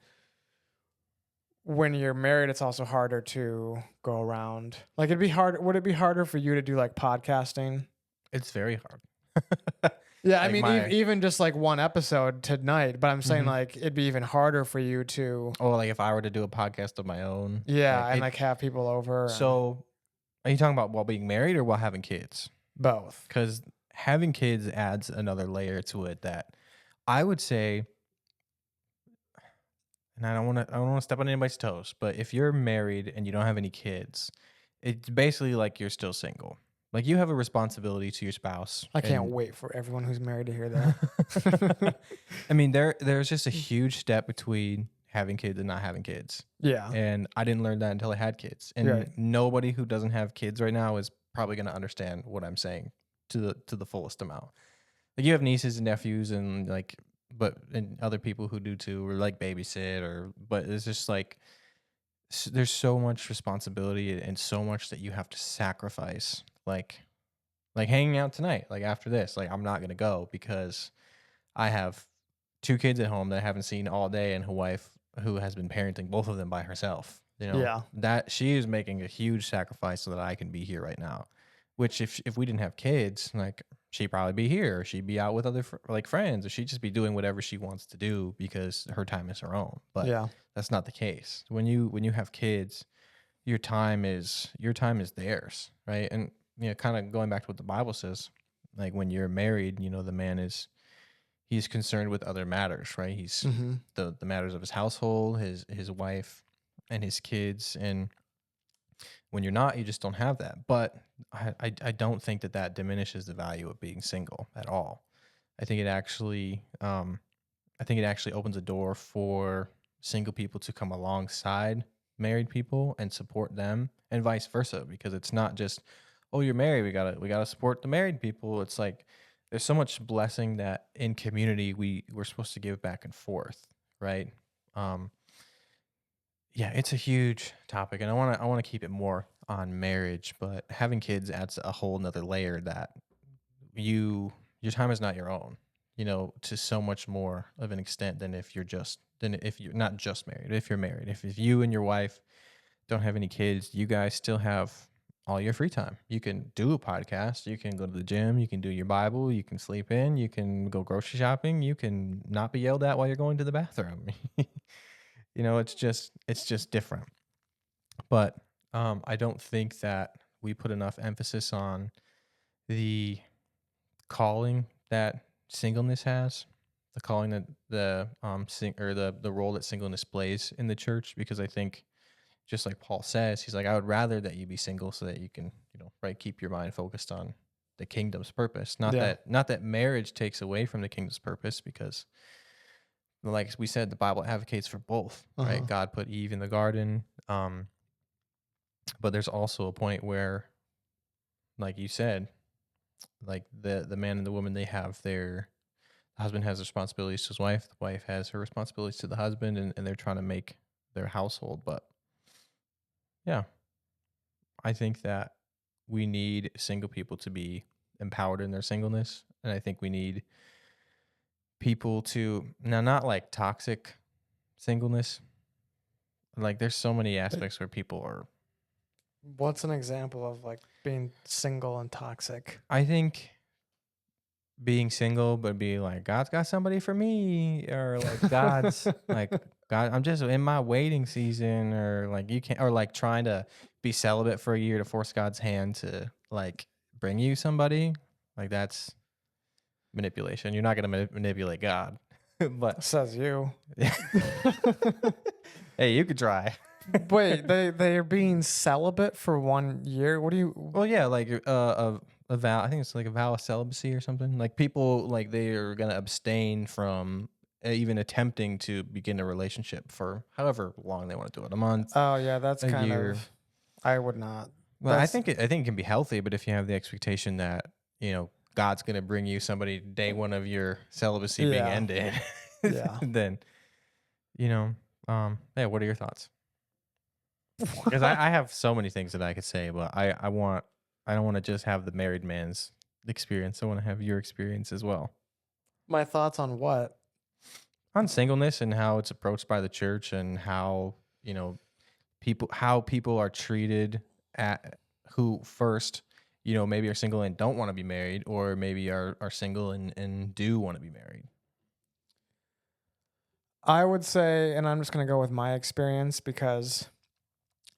when you're married, it's also harder to go around. Like would it be harder for you to do like podcasting? It's very hard. Yeah, I Like mean, my even just like one episode tonight, but I'm saying Mhm. like it'd be even harder for you to, Like if I were to do a podcast of my own, yeah, like and it. like have people over and So, are you talking about while being married or while having kids? both. Because having kids adds another layer to it that I would say, and I don't want to step on anybody's toes, but if you're married and you don't have any kids, it's basically like you're still single. Like you have a responsibility to your spouse. I can't And wait for everyone who's married to hear that. I mean, there's just a huge step between having kids and not having kids. Yeah, And I didn't learn that until I had kids. And right. nobody who doesn't have kids right now is probably going to understand what I'm saying to the fullest amount. Like you have nieces and nephews and and other people who do too, or like babysit but it's just like there's so much responsibility and so much that you have to sacrifice. Like hanging out tonight, like after this, like I'm not going to go because I have two kids at home that I haven't seen all day and a wife who has been parenting both of them by herself. Yeah, That she is making a huge sacrifice so that I can be here right now. Which if we didn't have kids, like she'd probably be here, or she'd be out with other friends, or she'd just be doing whatever she wants to do because her time is her own. But yeah, that's not the case. When you have kids, your time is theirs, right? And kind of going back to what the Bible says, like when you're married, the man he's concerned with other matters, right? He's hmm the matters of his household, his wife, and his kids. And when you're not, you just don't have that. But I don't think that diminishes the value of being single at all. I think it actually opens a door for single people to come alongside married people and support them, and vice versa, because it's not just, oh, you're married, we gotta support the married people. It's like there's so much blessing that in community we're supposed to give back and forth, right? um yeah, it's a huge topic, and I want to keep it more on marriage, but having kids adds a whole nother layer that your time is not your own, to so much more of an extent than if you're not just married. If you're married, if you and your wife don't have any kids, you guys still have all your free time. You can do a podcast, you can go to the gym, you can do your Bible, you can sleep in, you can go grocery shopping, you can not be yelled at while you're going to the bathroom. It's just different. But I don't think that we put enough emphasis on the calling that singleness has, the calling that the role that singleness plays in the church, because I think, just like Paul says, he's like, I would rather that you be single so that you can, right, keep your mind focused on the kingdom's purpose. Not yeah, that marriage takes away from the kingdom's purpose, because like we said, the Bible advocates for both, right? uh-huh. God put Eve in the garden. But there's also a point where, like you said, like the man and the woman, the husband has responsibilities to his wife, the wife has her responsibilities to the husband, and they're trying to make their household. But yeah, I think that we need single people to be empowered in their singleness, and I think we need people to now, not like toxic singleness. Like there's so many aspects where people are. What's an example of like being single and toxic? I think being single, but be like, God's got somebody for me, or like God's like, God, I'm just in my waiting season, or like you can't, or like trying to be celibate for a year to force God's hand to like bring you somebody. Like that's manipulation. You're not going to manipulate God, but Says you. hey, you could try. Wait, they're being celibate for 1 year. What do you? Well, yeah, like a vow. I think it's like a vow of celibacy or something. Like people, like they are gonna abstain from even attempting to begin a relationship for however long they want to do it, a month, Oh yeah, that's a kind year. of. I would not. Well, That's, I think it can be healthy, but if you have the expectation that God's gonna bring you somebody day one of your celibacy being Yeah. ended, Yeah. then yeah. What are your thoughts? Because I have so many things that I could say, but I don't want to just have the married man's experience. I want to have your experience as well My thoughts on what? on singleness and how it's approached by the church and how people are treated at who first maybe are single and don't want to be married, or maybe are single and do want to be married. I would say, and I'm just gonna go with my experience because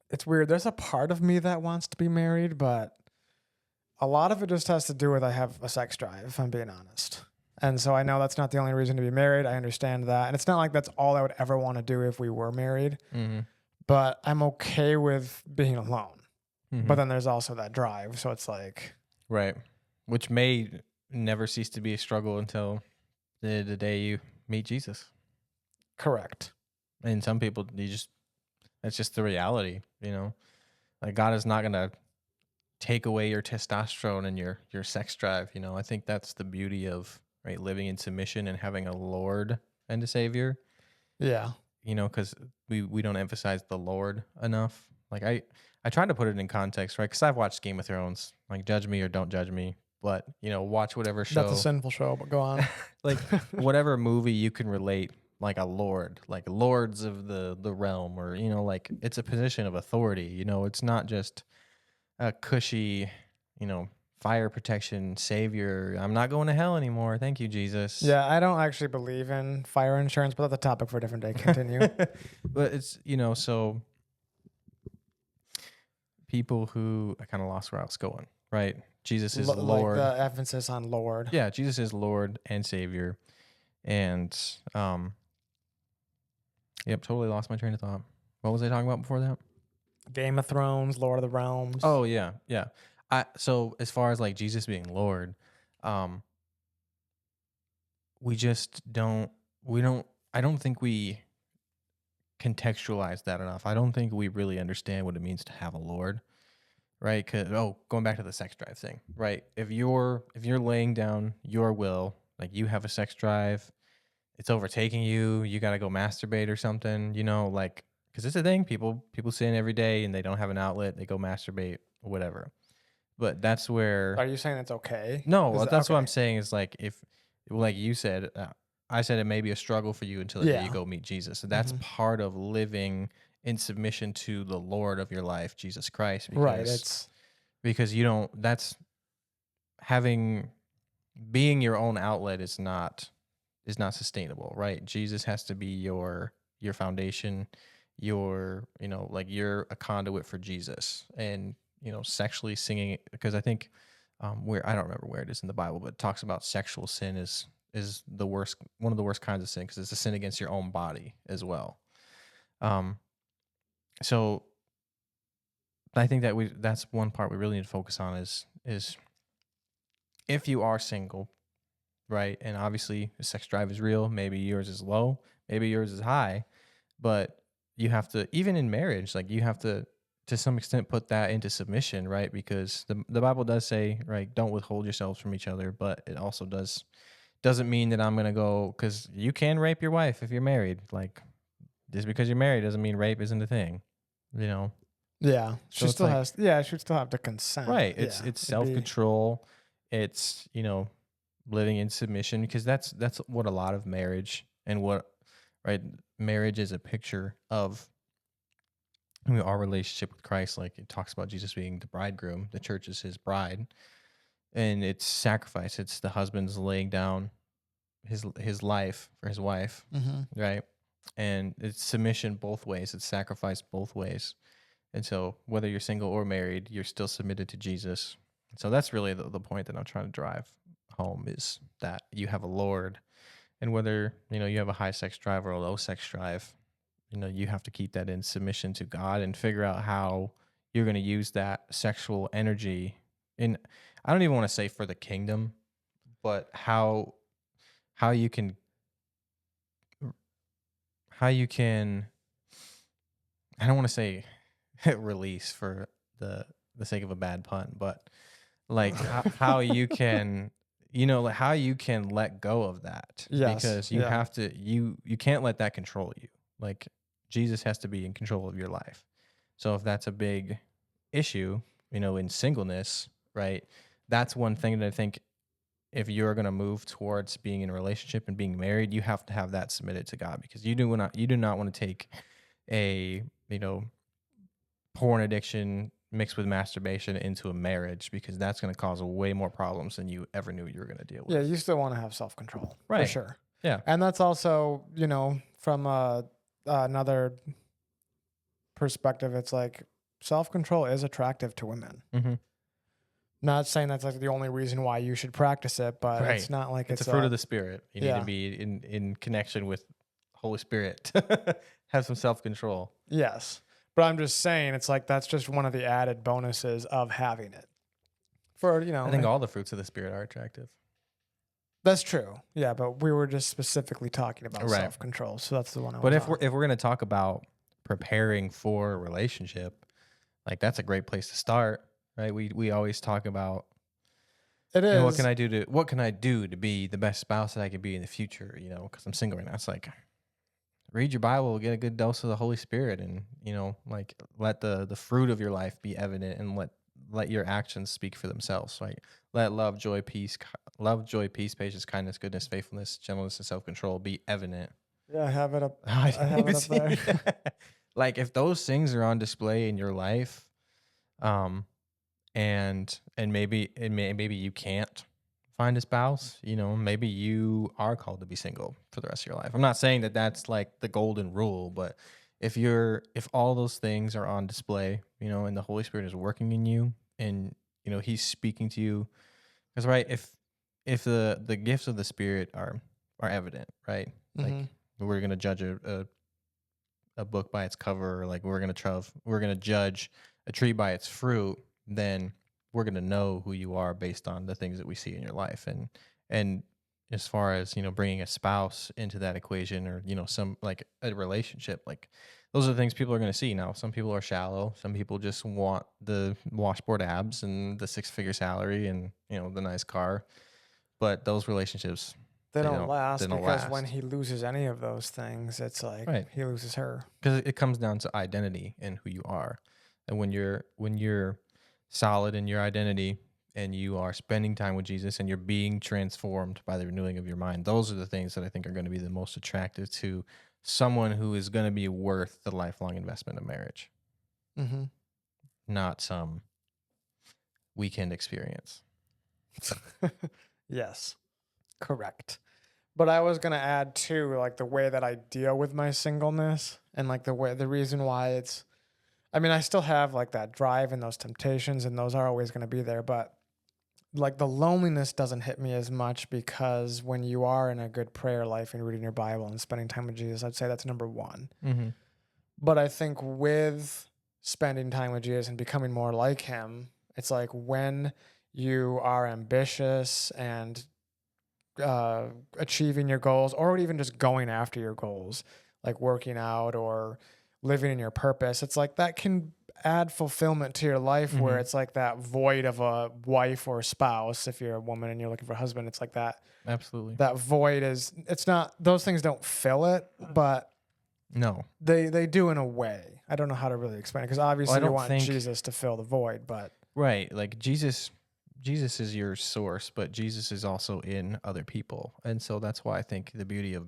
it's weird. There's a part of me that wants to be married, but a lot of it just has to do with I have a sex drive, if I'm being honest. And so I know that's not the only reason to be married. I understand that. And it's not like that's all I would ever want to do if we were married. Mm-hmm. But I'm okay with being alone. Mm-hmm. But then there's also that drive. So it's like. Right. Which may never cease to be a struggle until the day you meet Jesus. Correct. And some people, that's just the reality, Like God is not going to take away your testosterone and your sex drive, I think that's the beauty of living in submission and having a Lord and a Savior. Yeah. Because we don't emphasize the Lord enough. Like I try to put it in context, right? Because I've watched Game of Thrones, like judge me or don't judge me, but watch whatever show. That's a sinful show, but go on. Like whatever movie you can relate, like a lord, like lords of the realm, or like it's a position of authority. It's not just a cushy, fire protection savior. I'm not going to hell anymore. Thank you, Jesus. Yeah, I don't actually believe in fire insurance, but that's a topic for a different day. Continue. But it's so people who I kind of lost where I was going. Right, Jesus is Lord. Like the emphasis on Lord. Yeah, Jesus is Lord and Savior, and yep, totally lost my train of thought. What was I talking about before that? Game of Thrones, Lord of the Realms. Oh yeah. So as far as like Jesus being Lord, we don't. I don't think we contextualize that enough. I don't think we really understand what it means to have a Lord, right? Because going back to the sex drive thing, right? If you're laying down your will, like you have a sex drive, it's overtaking you. You got to go masturbate or something, like. Because it's a thing, people sin every day and they don't have an outlet. They go masturbate, whatever. But that's where. Are you saying it's okay? No, that's what I'm saying. Is like if, like you said, I said it may be a struggle for you until the day you go meet Jesus. So that's part of living in submission to the Lord of your life, Jesus Christ. Because you don't. That's being your own outlet is not sustainable, right? Jesus has to be your foundation. You're you're a conduit for Jesus, and sexually singing, because I think where I don't remember where it is in the Bible, but it talks about sexual sin is the worst, one of the worst kinds of sin, because it's a sin against your own body as well. So I think that's one part we really need to focus on is if you are single, right, and obviously the sex drive is real, maybe yours is low, maybe yours is high, but you have to, even in marriage, like you have to some extent put that into submission, right? Because the Bible does say, right, don't withhold yourselves from each other, but it also doesn't mean that I'm going to go, because you can rape your wife if you're married. Like just because you're married doesn't mean rape isn't a thing, Yeah. So She still has, she should still have to consent. Right. It's self-control. It's, living in submission, because that's what a lot of marriage and what, right, marriage is a picture of our relationship with Christ. Like it talks about Jesus being the bridegroom, the church is his bride, and it's sacrifice. It's the husband's laying down his life for his wife, right? And it's submission both ways. It's sacrifice both ways. And so whether you're single or married, you're still submitted to Jesus. So that's really the point that I'm trying to drive home, is that you have a Lord, and whether, you have a high sex drive or a low sex drive, you have to keep that in submission to God and figure out how you're going to use that sexual energy in, I don't even want to say for the kingdom, but how you can I don't want to say release for the sake of a bad pun, but like how you can, like how you can let go of that. Yes, Because you have to, you can't let that control you. Like Jesus has to be in control of your life. So if that's a big issue, in singleness, right? That's one thing that I think, if you're going to move towards being in a relationship and being married, you have to have that submitted to God, because you do not want to take a, porn addiction mixed with masturbation into a marriage, because that's going to cause way more problems than you ever knew you were going to deal with. Yeah, you still want to have self-control, for Right. sure. Yeah. And that's also, from another perspective, it's like self-control is attractive to women. Mm-hmm. Not saying that's like the only reason why you should practice it, but Right. it's not like It's a fruit of the Spirit. You need to be in connection with Holy Spirit. Have some self-control. Yes. But I'm just saying, it's like that's just one of the added bonuses of having it. I think all the fruits of the Spirit are attractive. That's true. Yeah, but we were just specifically talking about Right. self-control, so that's the one I was But if on. we're going to talk about preparing for a relationship, like that's a great place to start, right? We always talk about, It is. what can I do to be the best spouse that I can be in the future, because I'm single right now. It's like, read your Bible, get a good dose of the Holy Spirit, and like let the fruit of your life be evident, and let your actions speak for themselves. Like let love, joy, peace, patience, kindness, goodness, faithfulness, gentleness, and self-control be evident. Yeah, I have it up. I have it up there. Like if those things are on display in your life, and maybe you can't find a spouse, maybe you are called to be single for the rest of your life. I'm not saying that that's like the golden rule, but if all those things are on display, and the Holy Spirit is working in you, and he's speaking to you, because right, if the gifts of the Spirit are evident, right? Like we're gonna judge a book by its cover, or like we're gonna judge a tree by its fruit, then we're going to know who you are based on the things that we see in your life. And as far as, bringing a spouse into that equation, or, some like a relationship, like those are the things people are going to see. Now, some people are shallow. Some people just want the washboard abs and the 6-figure salary and, the nice car. But those relationships, they don't last, because when he loses any of those things, it's like he loses her. Because it comes down to identity and who you are. And when you're solid in your identity, and you are spending time with Jesus, and you're being transformed by the renewing of your mind, those are the things that I think are going to be the most attractive to someone who is going to be worth the lifelong investment of marriage. Not some weekend experience. Yes, correct. But I was going to add too, like the way that I deal with my singleness, and like the reason why I still have like that drive and those temptations, and those are always going to be there. But like the loneliness doesn't hit me as much, because when you are in a good prayer life and reading your Bible and spending time with Jesus, I'd say that's number one. But I think with spending time with Jesus and becoming more like him, it's like when you are ambitious and achieving your goals, or even just going after your goals, like working out or living in your purpose, it's like that can add fulfillment to your life, where it's like that void of a wife or spouse. If you're a woman and you're looking for a husband, it's like that. Absolutely. That void it's not, those things don't fill it, but no, they do in a way. I don't know how to really explain it, because obviously you want Jesus to fill the void, but right, like Jesus Jesus is your source, but Jesus is also in other people. And so that's why I think the beauty of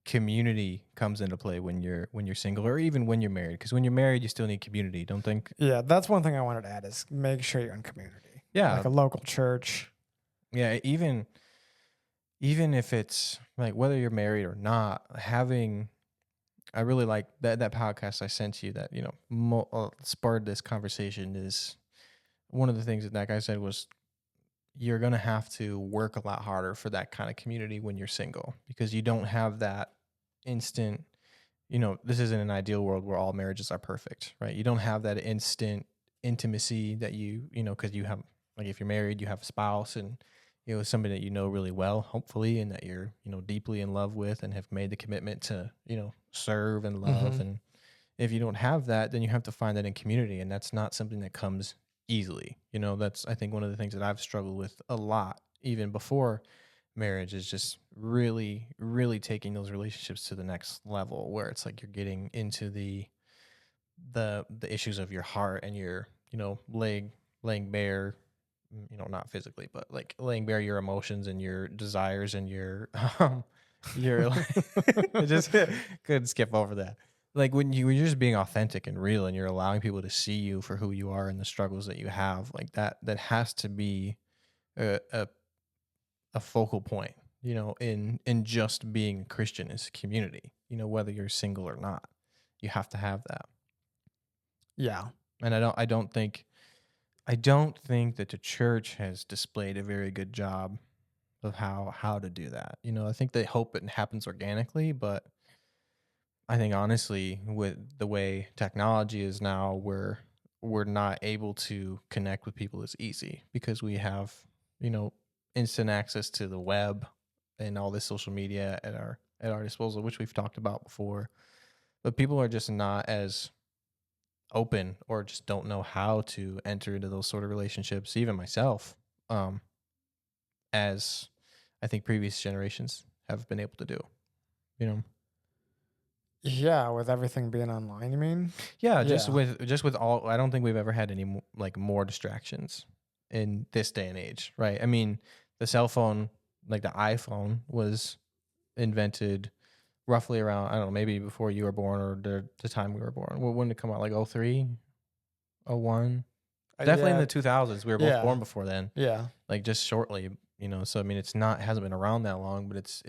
community comes into play when you're single or even when you're married. Because when you're married, you still need community. Don't think. Yeah, that's one thing I wanted to add is make sure you're in community. Yeah. Like a local church. Yeah. Even if it's like whether you're married or not, I really like that podcast I sent you that, spurred this conversation is one of the things that guy said was you're going to have to work a lot harder for that kind of community when you're single because you don't have that instant, this isn't an ideal world where all marriages are perfect, right? You don't have that instant intimacy that because you have, like if you're married, you have a spouse and, somebody that you know really well, hopefully, and that you're, deeply in love with and have made the commitment to, serve and love. And if you don't have that, then you have to find that in community. And that's not something that comes easily. That's, I think, one of the things that I've struggled with a lot, even before marriage, is just really, really taking those relationships to the next level where it's like you're getting into the issues of your heart and you're, laying bare, not physically, but like laying bare your emotions and your desires and your I just couldn't skip over that. Like when you're just being authentic and real and you're allowing people to see you for who you are and the struggles that you have, like that has to be a focal point, in just being a Christian is community, whether you're single or not, you have to have that. Yeah. And I don't think that the church has displayed a very good job of how to do that. I think they hope it happens organically, but I think honestly, with the way technology is now, we're not able to connect with people as easy because we have, instant access to the web and all this social media at our disposal, which we've talked about before. But people are just not as open or just don't know how to enter into those sort of relationships, even myself, as I think previous generations have been able to do, Yeah, with everything being online, you mean? Yeah, just with all, I don't think we've ever had any more distractions in this day and age, right? I mean, the cell phone, like the iPhone, was invented roughly around, I don't know, maybe before you were born or the time we were born. When did it come out? Like 03, 01? Definitely in the 2000s. We were both born before then. Yeah. Like just shortly, so I mean, hasn't been around that long, but it's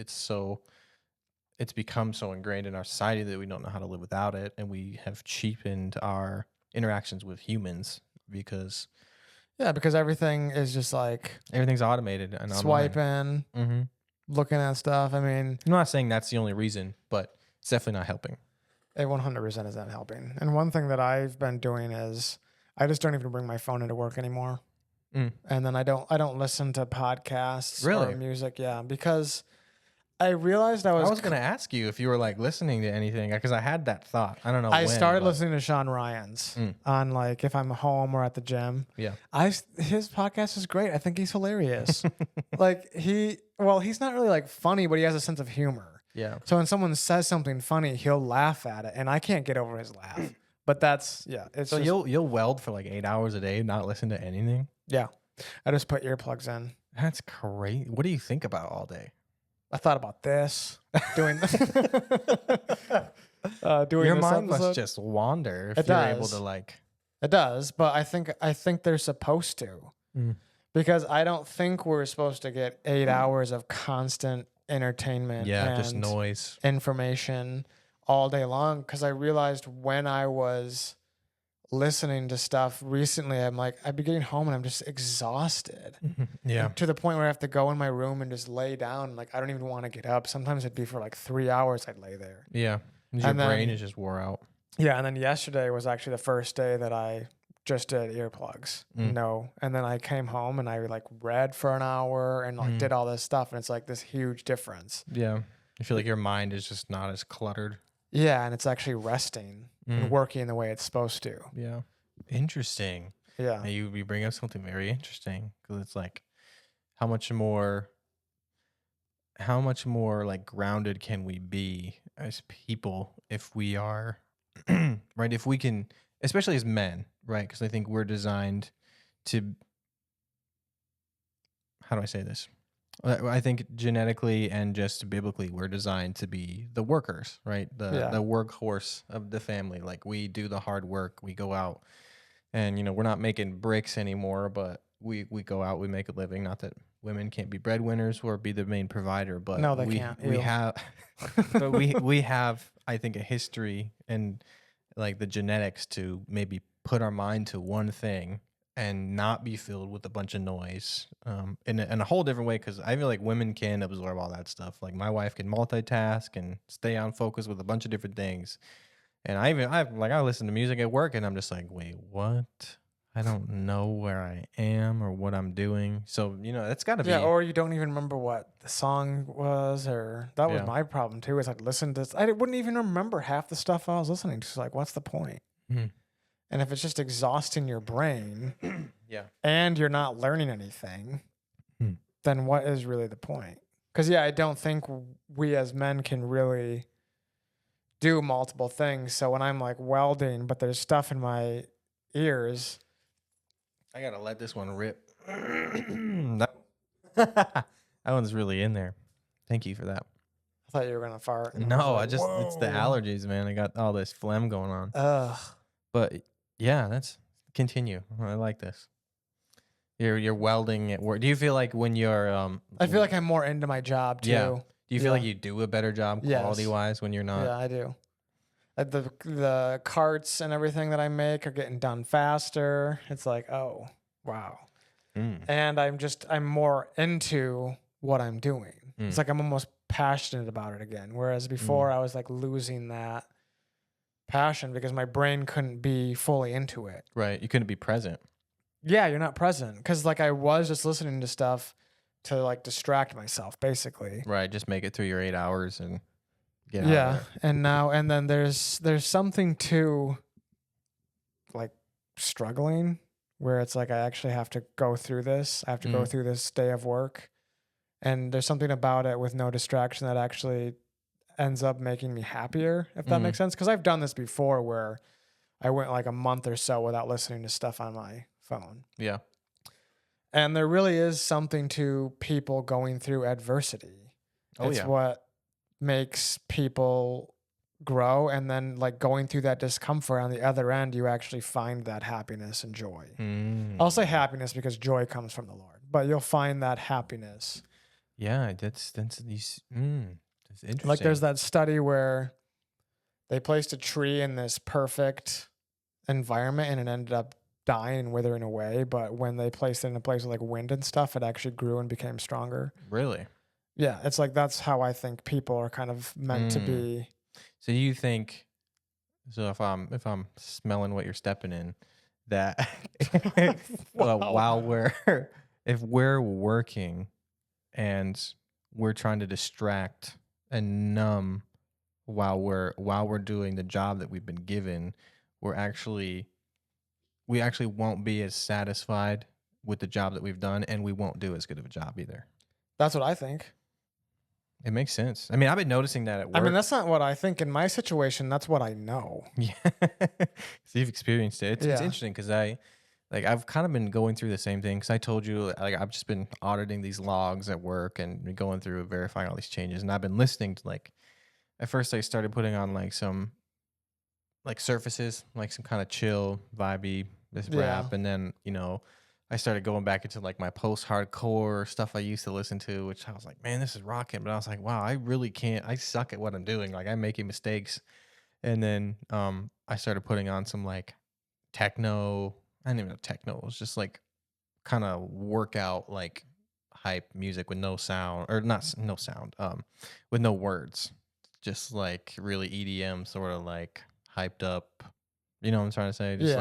become so ingrained in our society that we don't know how to live without it, and we have cheapened our interactions with humans because everything is just like everything's automated and swiping, looking at stuff. I mean, I'm not saying that's the only reason, but it's definitely not helping. It 100% is not helping. And one thing that I've been doing is I just don't even bring my phone into work anymore. And then I don't listen to podcasts or music. Yeah, because I realized I was going to ask you if you were like listening to anything because I had that thought. I don't know. I started listening to Sean Ryan's on like if I'm home or at the gym. Yeah. His podcast is great. I think he's hilarious. Like he's not really like funny, but he has a sense of humor. Yeah. So when someone says something funny, he'll laugh at it, and I can't get over his laugh. But that's It's so you'll weld for like 8 hours a day, not listen to anything. Yeah. I just put earplugs in. That's crazy. What do you think about all day? I thought about this, doing your this mind episode. must just wander if you're able to like. It does, but I think they're supposed to, because I don't think we're supposed to get 8 hours of constant entertainment. Yeah, just noise, information all day long. Because I realized when I was listening to stuff recently, I'm like, I'd be getting home and I'm just exhausted. Yeah. And to the point where I have to go in my room and just lay down. Like, I don't even want to get up. Sometimes it'd be for like 3 hours I'd lay there. Yeah. Your brain is just wore out. Yeah. And then yesterday was actually the first day that I just did earplugs. No. And then I came home and I like read for an hour and like did all this stuff. And it's like this huge difference. Yeah. I feel like your mind is just not as cluttered. Yeah. And it's actually resting and working the way it's supposed to. Yeah. Interesting. Yeah. Now you bring up something very interesting because it's like how much more like grounded can we be as people if we are right, if we can, especially as men, right? Because I think we're designed to how do I say this? I think genetically and just biblically, we're designed to be the workers, right? The workhorse of the family. Like we do the hard work. We go out, and we're not making bricks anymore, but we go out, we make a living. Not that women can't be breadwinners or be the main provider, but No, they can't. we Ew. have, but we have, I think, a history and like the genetics to maybe put our mind to one thing and not be filled with a bunch of noise, in a whole different way. Because I feel like women can absorb all that stuff. Like my wife can multitask and stay on focus with a bunch of different things. And I listen to music at work and I'm just like, wait, what? I don't know where I am or what I'm doing. So, that's got to be. Yeah, or you don't even remember what the song was, or that was my problem too. Is I'd listen to, I wouldn't even remember half the stuff I was listening to. It's like, what's the point? Mm-hmm. And if it's just exhausting your brain, yeah, and you're not learning anything, then what is really the point? Because I don't think we as men can really do multiple things. So when I'm like welding, but there's stuff in my ears. I gotta let this one rip. that one's really in there. Thank you for that. I thought you were gonna fart. No, it's the allergies, man. I got all this phlegm going on. Ugh. But yeah, let's continue. I like this. You're welding at work. Do you feel like when you're I feel like I'm more into my job too. Yeah. Do you feel like you do a better job quality wise when you're not? Yeah, I do. The carts and everything that I make are getting done faster. It's like, oh, wow. And I'm more into what I'm doing. It's like I'm almost passionate about it again. Whereas before I was like losing that passion because my brain couldn't be fully into it. Right. You couldn't be present. Yeah, you're not present. Because like I was just listening to stuff to like distract myself, basically. Right. Just make it through your 8 hours and get out of it. And then there's something to like struggling where it's like I actually have to go through this. I have to go through this day of work. And there's something about it with no distraction that actually ends up making me happier, if that makes sense. Because I've done this before where I went like a month or so without listening to stuff on my phone. Yeah. And there really is something to people going through adversity. It's what makes people grow. And then like going through that discomfort on the other end, you actually find that happiness and joy. I'll say happiness because joy comes from the Lord, but you'll find that happiness. Yeah, that's interesting. Like there's that study where they placed a tree in this perfect environment and it ended up dying and withering away. But when they placed it in a place with like wind and stuff, it actually grew and became stronger. Really? Yeah, it's like that's how I think people are kind of meant to be. So you think? So if I'm smelling what you're stepping in, that if we're working and we're trying to distract and numb while we're doing the job that we've been given, we actually won't be as satisfied with the job that we've done, and we won't do as good of a job either. That's what I think. It makes sense. I mean, I've been noticing that at work. I mean, that's not what I think in my situation. That's what I know. Yeah. So you've experienced it. It's interesting because I've kind of been going through the same thing because I told you, like, I've just been auditing these logs at work and going through verifying all these changes. And I've been listening to, like, at first I started putting on like some like surfaces, like some kind of chill, vibey, this rap. And then, I started going back into like my post-hardcore stuff I used to listen to, which I was like, man, this is rocking. But I was like, wow, I really can't. I suck at what I'm doing. Like I'm making mistakes. And then I started putting on some like techno. I didn't even know techno. It was just like kind of workout, like hype music with no sound or not no sound, with no words. Just like really EDM sort of like hyped up. You know what I'm trying to say? Just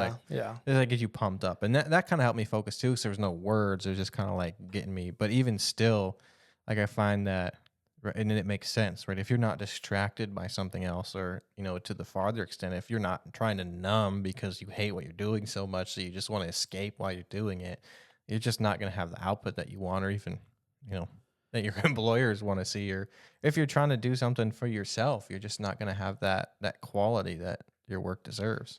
it gets you pumped up. And that kind of helped me focus too, because there was no words. It was just kind of like getting me. But even still, like I find that, and it makes sense, right? If you're not distracted by something else or, to the farther extent, if you're not trying to numb because you hate what you're doing so much, so you just want to escape while you're doing it, you're just not going to have the output that you want or even, that your employers want to see. Or if you're trying to do something for yourself, you're just not going to have that quality that your work deserves.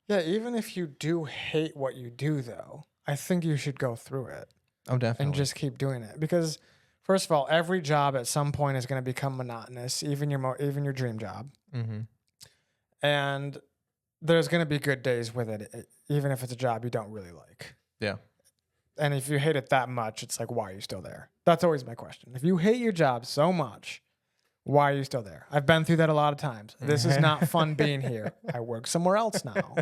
Yeah, even if you do hate what you do, though, I think you should go through it. Oh, definitely. and just keep doing it. Because first of all, every job at some point is going to become monotonous, even your dream job. Mm-hmm. And there's going to be good days with it, even if it's a job you don't really like. Yeah. And if you hate it that much, it's like, why are you still there? That's always my question. If you hate your job so much, why are you still there? I've been through that a lot of times. This is not fun being here. I work somewhere else now.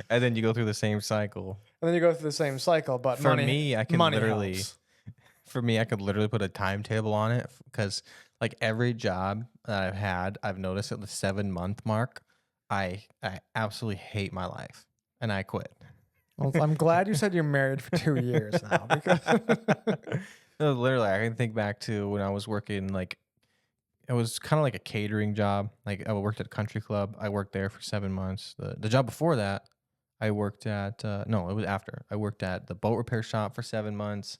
And then you go through the same cycle. And then you go through the same cycle, but For me, I can literally helps. For me, I could literally put a timetable on it because like every job that I've had, I've noticed at the 7-month mark, I absolutely hate my life and I quit. Well, I'm glad you said you're married for 2 years now. Because No, literally, I can think back to when I was working, like, it was kind of like a catering job. Like, I worked at a country club. I worked there for 7 months. The job before that, I worked at, no, it was after. I worked at the boat repair shop for 7 months.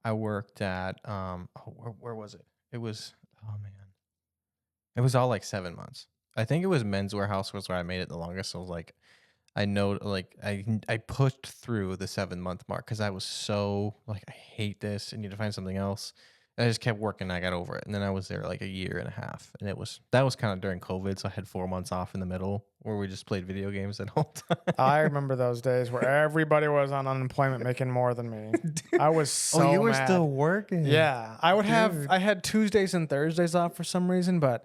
I worked at, where was it? It was, oh man, it was all like 7 months. I think it was Men's Warehouse was where I made it the longest. So I was like, I know, like I pushed through the 7-month mark because I was so like, I hate this. I need to find something else. And I just kept working. And I got over it, and then I was there like a year and a half, and that was kind of during COVID. So I had 4 months off in the middle where we just played video games that whole time. I remember those days where everybody was on unemployment making more than me. I was so Oh, you were mad. still working? Yeah, I had Tuesdays and Thursdays off for some reason, but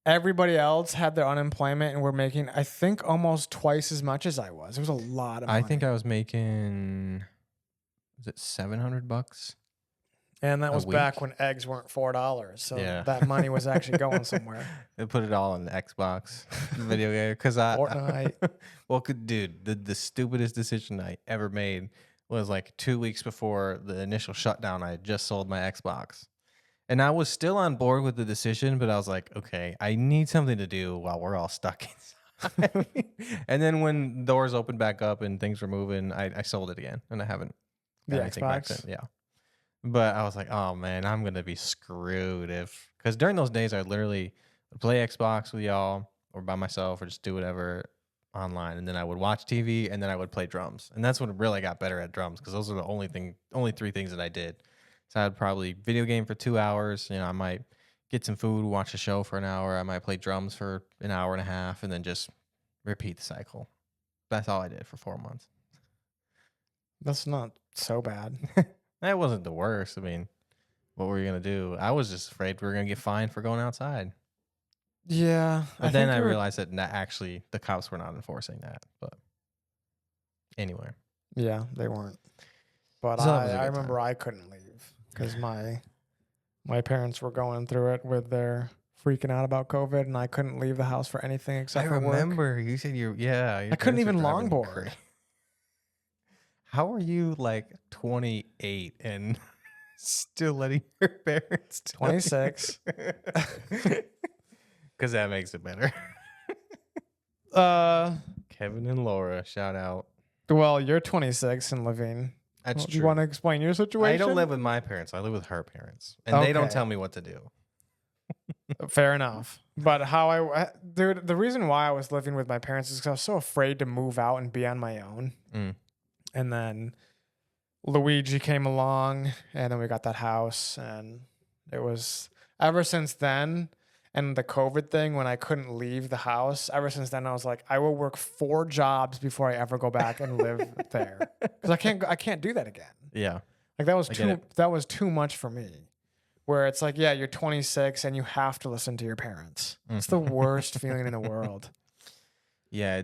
everybody else had their unemployment and were making, I think, almost twice as much as I was. It was a lot of money. I think I was making, was it $700? And that a was back week? when eggs weren't $4. So Yeah. that money was actually going somewhere. They put it all in the Xbox video game because Fortnite. Well, dude, the stupidest decision I ever made was like 2 weeks before the initial shutdown. I had just sold my Xbox, and I was still on board with the decision, but I was like, okay, I need something to do while we're all stuck inside. And then when doors opened back up and things were moving, I sold it again, and I haven't The got anything back Xbox? then. Yeah. But I was like, oh man, I'm gonna be screwed because during those days I literally would play Xbox with y'all or by myself or just do whatever online, and then I would watch TV and then I would play drums, and that's when I really got better at drums because those are the only 3 things that I did. So I'd probably video game for 2 hours. I might get some food, watch a show for an hour. I might play drums for an hour and a half, and then just repeat the cycle. That's all I did for 4 months. That's not so bad. That wasn't the worst. I mean, what were you going to do? I was just afraid we were going to get fined for going outside. Yeah. But then I realized that actually the cops were not enforcing that. But anyway. Yeah, they weren't. But So that was a I good remember time. I couldn't leave because my parents were going through it with their freaking out about COVID, and I couldn't leave the house for anything except for work. You said your I couldn't parents were even driving you longboard. crazy. How are you like 28 and still letting your parents do 26. Because that makes it better. Kevin and Laura, shout out. Well, you're 26 and living. That's Well, true. do you want to explain your situation? I don't live with my parents. I live with her parents, and they don't Okay. tell me what to do. Fair enough. But the reason why I was living with my parents is because I was so afraid to move out and be on my own. Mm. And then Luigi came along, and then we got that house, and it was ever since then. And the COVID thing, when I couldn't leave the house, ever since then, I was like, I will work 4 jobs before I ever go back and live there, because I can't do that again. Yeah. Like that was I get that was too much for me. Where it's like, yeah, you're 26 and you have to listen to your parents. It's the worst feeling in the world. Yeah,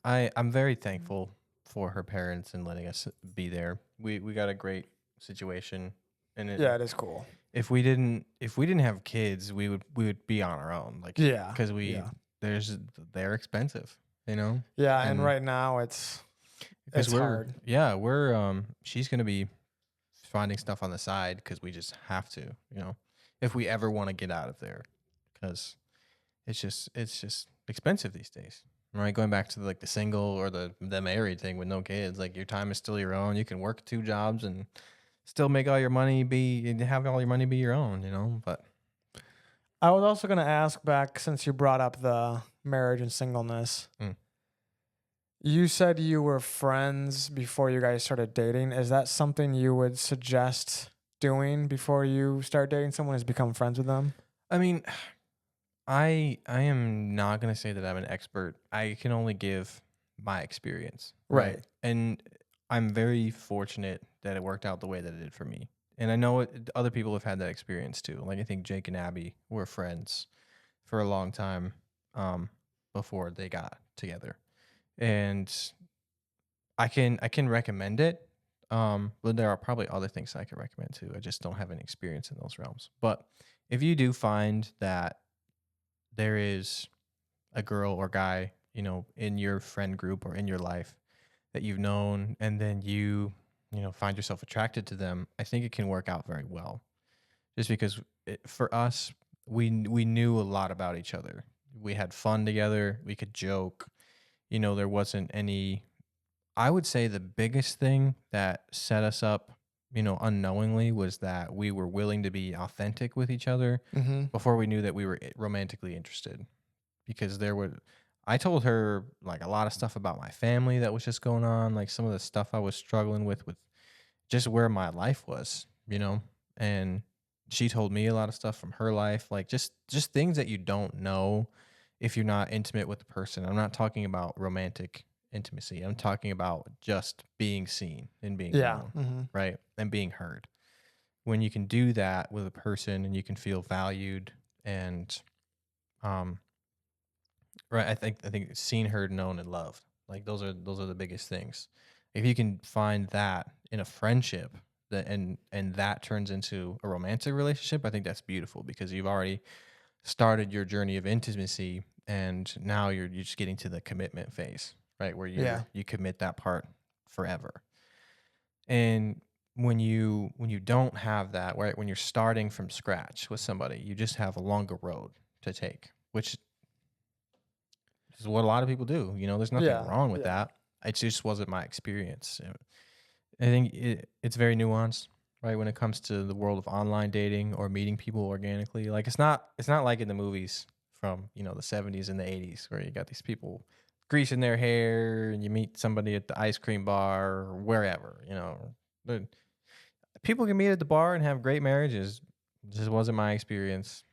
I'm very thankful for her parents and letting us be there. We got a great situation, and It is cool. If we didn't have kids, we would be on our own. Like, Yeah, because they're expensive, Yeah, and And right now it's hard. Yeah, we're she's gonna be finding stuff on the side because we just have to, if we ever want to get out of there, because it's just expensive these days. Right, going back to the single or the married thing with no kids, like your time is still your own. You can work 2 jobs and still make all your money have all your money be your own, But I was also going to ask back, since you brought up the marriage and singleness. You said you were friends before you guys started dating. Is that something you would suggest doing before you start dating someone, is become friends with them? I mean, I am not gonna say that I'm an expert. I can only give my experience, right? Right. And I'm very fortunate that it worked out the way that it did for me. And I know other people have had that experience too. Like I think Jake and Abby were friends for a long time um, before they got together, and I can recommend it. But there are probably other things I can recommend too. I just don't have any experience in those realms. But if you do find that there is a girl or guy, in your friend group or in your life that you've known, and then you find yourself attracted to them, I think it can work out very well. Just because for us, we knew a lot about each other. We had fun together. We could joke. There wasn't any. I would say the biggest thing that set us up, unknowingly, was that we were willing to be authentic with each other Mm-hmm. before we knew that we were romantically interested. Because I told her like a lot of stuff about my family that was just going on, like some of the stuff I was struggling with just where my life was, and she told me a lot of stuff from her life, like just things that you don't know if you're not intimate with the person. I'm not talking about romantic intimacy. I'm talking about just being seen and being Yeah. known, Mm-hmm. right? And being heard. When you can do that with a person and you can feel valued and um right, I think seen, heard, known, and loved. Like those are the biggest things. If you can find that in a friendship that and that turns into a romantic relationship, I think that's beautiful because you've already started your journey of intimacy and now you're just getting to the commitment phase, right? Where Yeah. you commit that part forever. And when you don't have that, right, when you're starting from scratch with somebody, you just have a longer road to take, which is what a lot of people do. There's nothing Yeah. wrong with Yeah. that. It just wasn't my experience. I think it's very nuanced, right? When it comes to the world of online dating or meeting people organically, like it's not like in the movies from the 70s and the 80s where you got these people greasing their hair and you meet somebody at the ice cream bar or wherever. But people can meet at the bar and have great marriages. It just wasn't my experience.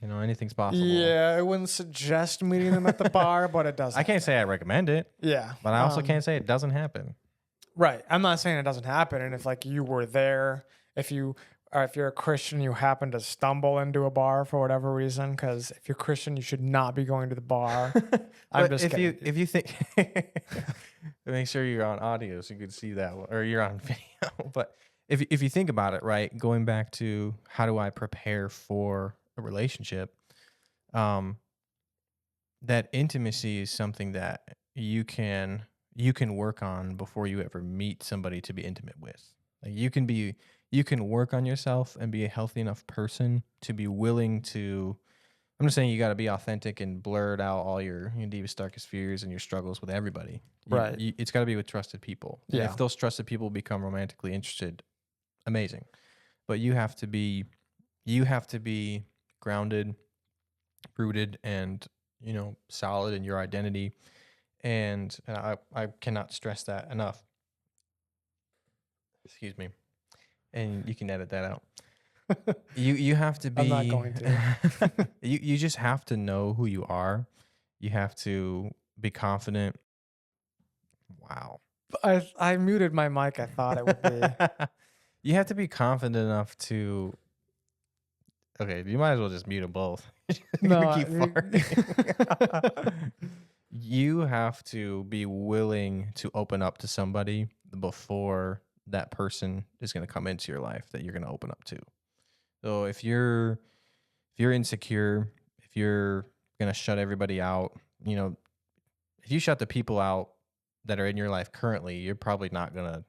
Anything's possible. Yeah. I wouldn't suggest meeting them at the bar, but it does I can't happen. say I recommend it. Yeah. But I also can't say it doesn't happen. Right. I'm not saying it doesn't happen. And if like you were there, if you or if you're a Christian, you happen to stumble into a bar for whatever reason, because if you're Christian, you should not be going to the bar. I'm But just kidding. if you think, make sure you're on audio so you can see that, or you're on video. But if you think about it, right, going back to how do I prepare for a relationship, um, that intimacy is something that you can work on before you ever meet somebody to be intimate with. Like you can work on yourself and be a healthy enough person to be willing to. I'm just saying you got to be authentic and blurt out all your deepest, darkest fears and your struggles with everybody. Right. It's got to be with trusted people. And Yeah. if those trusted people become romantically interested, amazing. But you have to be grounded, rooted, and solid in your identity. And I cannot stress that enough. Excuse me. And you can edit that out. You have to be. I'm not going to. you just have to know who you are. You have to be confident. Wow. I muted my mic. I thought it would be. You have to be confident enough to. Okay, you might as well just mute them both. No. Keep farting. You have to be willing to open up to somebody before that person is going to come into your life that you're going to open up to. So if you're insecure, if you're going to shut everybody out, if you shut the people out that are in your life currently, you're probably not going to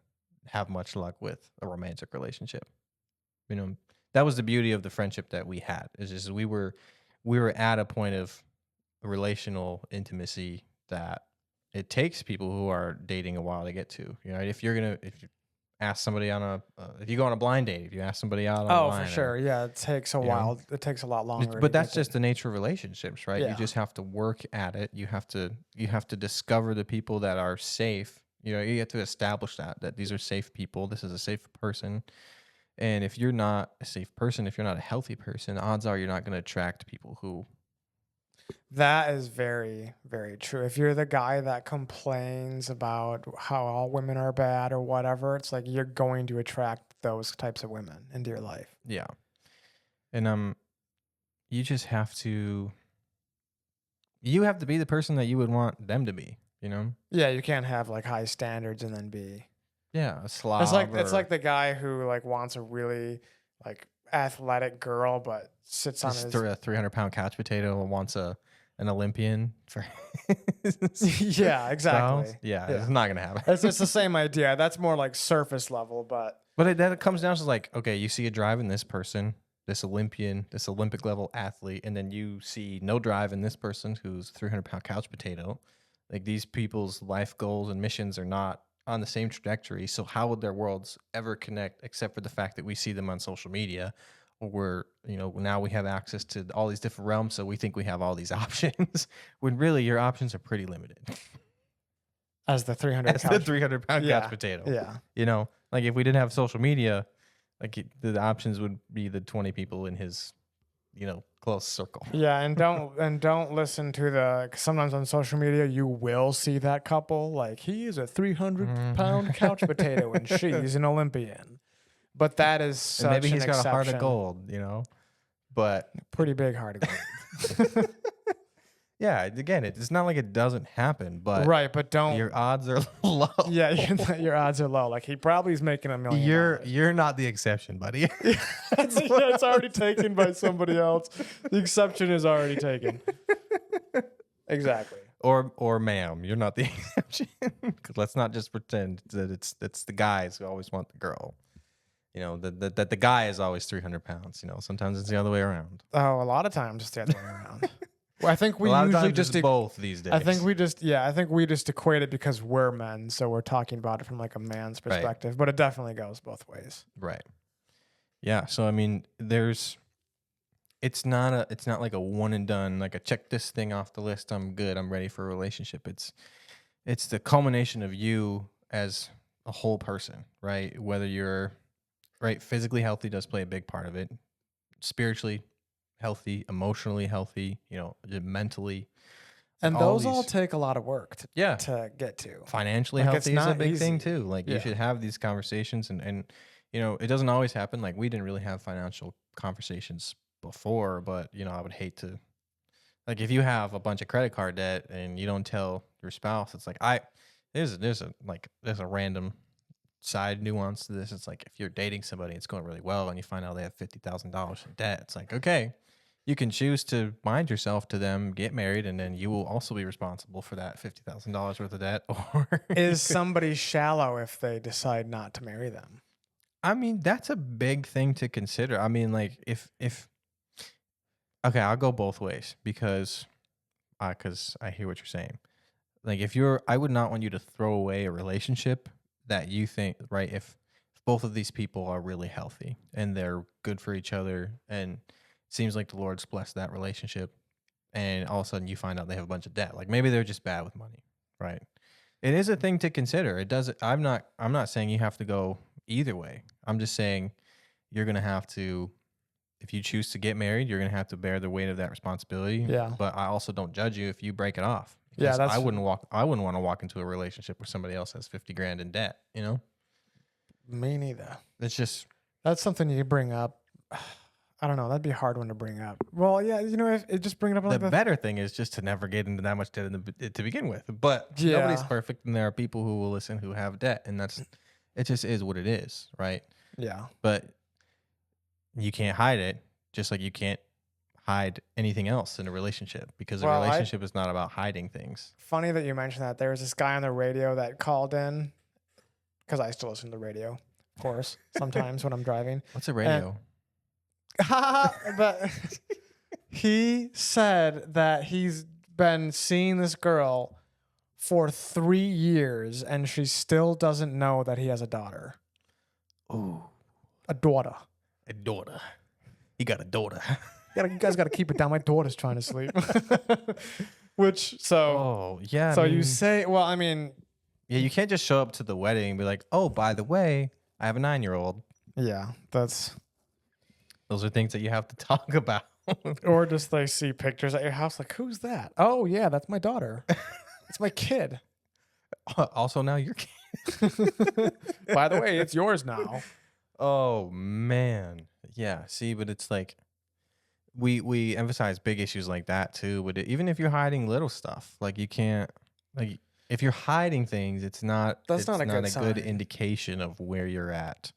have much luck with a romantic relationship. That was the beauty of the friendship that we had. Is just we were at a point of relational intimacy that it takes people who are dating a while to get to. If ask somebody on a if you go on a blind date, if you ask somebody out Oh, online, for sure. Yeah, it takes a you know? while. It takes a lot longer. But to that's get just the nature of relationships, right? You Yeah. just have to work at it. You have to discover the people that are safe. You know, you have to establish that these are safe people. This is a safe person. And if you're not a safe person, if you're not a healthy person, odds are you're not going to attract people who. That is very, very true. If you're the guy that complains about how all women are bad or whatever, it's like you're going to attract those types of women into your life. Yeah. And you just have to. You have to be the person that you would want them to be. You know. Yeah, you can't have like high standards and then be. Yeah, a slob. It's like the guy who like wants a really like athletic girl, but sits on his. A 300-pound couch potato and wants an Olympian for. Yeah, exactly. Yeah, it's not gonna happen. It's the same idea. That's more like surface level, but then it comes down to like, okay, you see a drive in this person, this Olympian, this Olympic level athlete, and then you see no drive in this person who's a 300-pound couch potato. Like these people's life goals and missions are not on the same trajectory. So how would their worlds ever connect except for the fact that we see them on social media? Or now we have access to all these different realms, so we think we have all these options when really your options are pretty limited. as the 300 As the 300-pound couch potato. Yeah. Like if we didn't have social media, like the options would be the 20 people in his, close circle. Yeah, and don't listen to 'cause sometimes on social media you will see that couple like he is a 300-pound couch potato and she's an Olympian. But that is such and maybe he's an got exception. a heart of gold, but Pretty big heart of gold. yeah, again, it's not like it doesn't happen, but Right, but don't. your odds are low. Yeah, your odds are low. Like he probably is making $1 million. You're not the exception, buddy. It's already taken by somebody else. The exception is already taken. Exactly. Or ma'am, you're not the exception. 'Cause let's not just pretend that it's the guys who always want the girl. That the guy is always 300 pounds. Sometimes it's the other way around. Oh, a lot of times it's the other way around. Well, I think we a lot usually of times it's both these days. I think we just equate it because we're men, so we're talking about it from like a man's perspective. Right. But it definitely goes both ways. Right. Yeah. So I mean, it's not like a one and done. Like a check this thing off the list. I'm good. I'm ready for a relationship. It's the culmination of you as a whole person, right? Whether you're physically healthy does play a big part of it. Spiritually healthy, emotionally healthy, mentally. And those all take a lot of work to get to. Financially healthy is a big thing too. Like you should have these conversations and it doesn't always happen. Like we didn't really have financial conversations before, but I would hate to, like, if you have a bunch of credit card debt and you don't tell your spouse, it's like there's a random side nuance to this. It's like if you're dating somebody, it's going really well, and you find out they have $50,000 in debt. It's like, okay, you can choose to bind yourself to them, get married, and then you will also be responsible for that $50,000 worth of debt. Or is somebody shallow if they decide not to marry them? I mean, that's a big thing to consider. I mean, like if okay, I'll go both ways because I hear what you're saying. Like I would not want you to throw away a relationship that you think, right, if both of these people are really healthy and they're good for each other and it seems like the Lord's blessed that relationship, and all of a sudden you find out they have a bunch of debt. Like maybe they're just bad with money, right? It is a thing to consider. I'm not saying you have to go either way. I'm just saying you're going to have to, if you choose to get married, you're going to have to bear the weight of that responsibility. Yeah. But I also don't judge you if you break it off. Yeah, I wouldn't want to walk into a relationship where somebody else has $50,000 in debt, Me neither. That's something you bring up. I don't know. That'd be a hard one to bring up. Well, yeah, if it just bring it up. Like the better thing is just to never get into that much debt to begin with. But nobody's perfect, and there are people who will listen who have debt, and it just is what it is, right? Yeah. But you can't hide it, just like you can't hide anything else in a relationship, because a relationship is not about hiding things. Funny that you mentioned that. There was this guy on the radio that called in, because I still listen to the radio, of course, sometimes when I'm driving. What's a radio? But he said that he's been seeing this girl for 3 years and she still doesn't know that he has a daughter. Ooh, A daughter. a daughter. He got a daughter. You guys got to keep it down. My daughter's trying to sleep. Which, Oh, yeah. so I you mean, say, well, I mean, yeah, you can't just show up to the wedding and be like, oh, by the way, I have a 9-year-old. yeah, that's, Those are things that you have to talk about. or just they see pictures at your house, like, who's that? Oh, yeah, that's my daughter. It's my kid. Also, now you're kidding. By the way, it's yours now. Oh, man. Yeah. See, but it's like we emphasize big issues like that too. But even if you're hiding little stuff, like you can't, like, if you're hiding things, it's not Not a good good sign. indication of where you're at.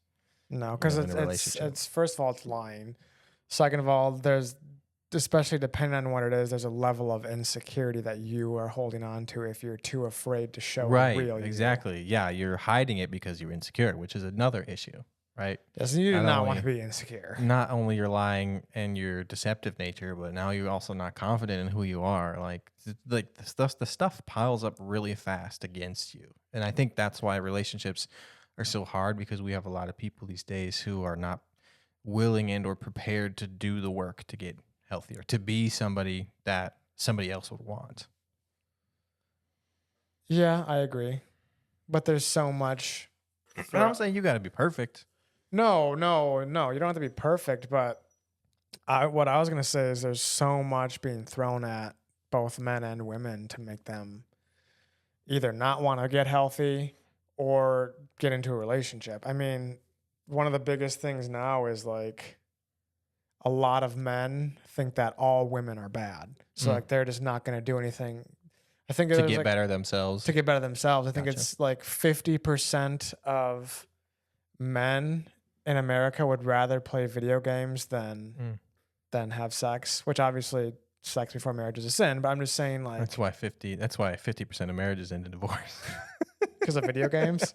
No, because in a it's relationship. first of all, it's lying. Second of all, there's, especially depending on what it is, there's a level of insecurity that you are holding on to if you're too afraid to show Right. real you. Exactly. Yeah. You're hiding it because you're insecure, which is another issue. Right. Yes, you do Not not want to only- be insecure. Not only your lying and your deceptive nature, but now you're also not confident in who you are. Like the stuff piles up really fast against you. And I think that's why relationships are so hard, because we have a lot of people these days who are not willing and or prepared to do the work to get healthier, to be somebody that somebody else would want. Yeah, I agree. But there's so much. And I'm saying you got to be perfect. No. You don't have to be perfect, but what I was going to say is there's so much being thrown at both men and women to make them either not want to get healthy or get into a relationship. I mean, one of the biggest things now is like a lot of men think that all women are bad. So like they're just not going to do anything. I think To get better themselves. to get better themselves. I think Gotcha. it's like 50% of men in America would rather play video games than have sex, which obviously sex before marriage is a sin, but I'm just saying like That's why 50% of marriages end in divorce. because of video games.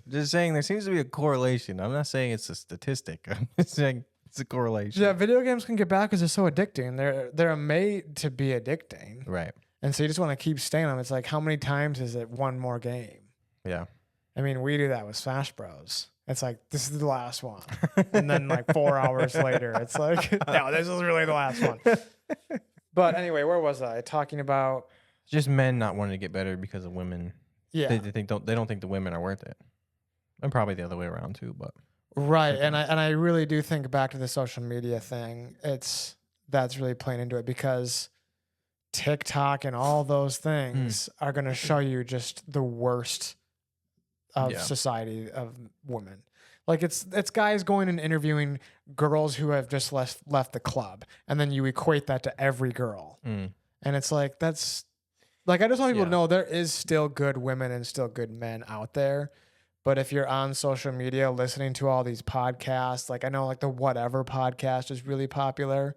Just saying there seems to be a correlation. I'm not saying it's a statistic. I'm just saying it's a correlation. Yeah, video games can get bad because they're so addicting. They're made to be addicting. Right. And so you just want to keep staying on them. It's like, how many times is it one more game? Yeah. I mean, we do that with Smash Bros. It's like, this is the last one. And then like 4 hours later, it's like, no, this is really the last one. But anyway, where was I? Talking about, Just men not wanting to get better because of women. yeah. They don't think the women are worth it. And probably the other way around too, but Right. And I really do think back to the social media thing. That's really playing into it because TikTok and all those things are going to show you just the worst of society of women. Like it's guys going and interviewing girls who have just left the club, and then you equate that to every girl. And it's like, that's like, I just want people to know there is still good women and still good men out there. But if you're on social media listening to all these podcasts, like I know like the Whatever podcast is really popular.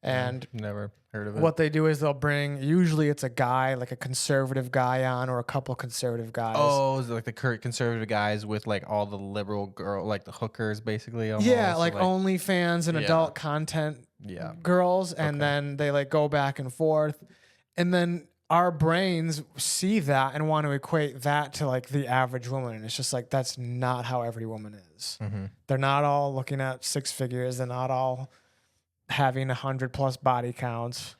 And never heard of it. what they do is they'll bring, usually it's a guy, like a conservative guy on, or a couple conservative guys. Oh, is it like the current conservative guys with like all the liberal girl, like the hookers, basically? Almost, yeah, like OnlyFans and Yeah. adult content Yeah. girls. And then they like go back and forth. And then our brains see that and want to equate that to like the average woman. And it's just like, that's not how every woman is. They're not all looking at 6 figures. They're not all having 100+ body counts,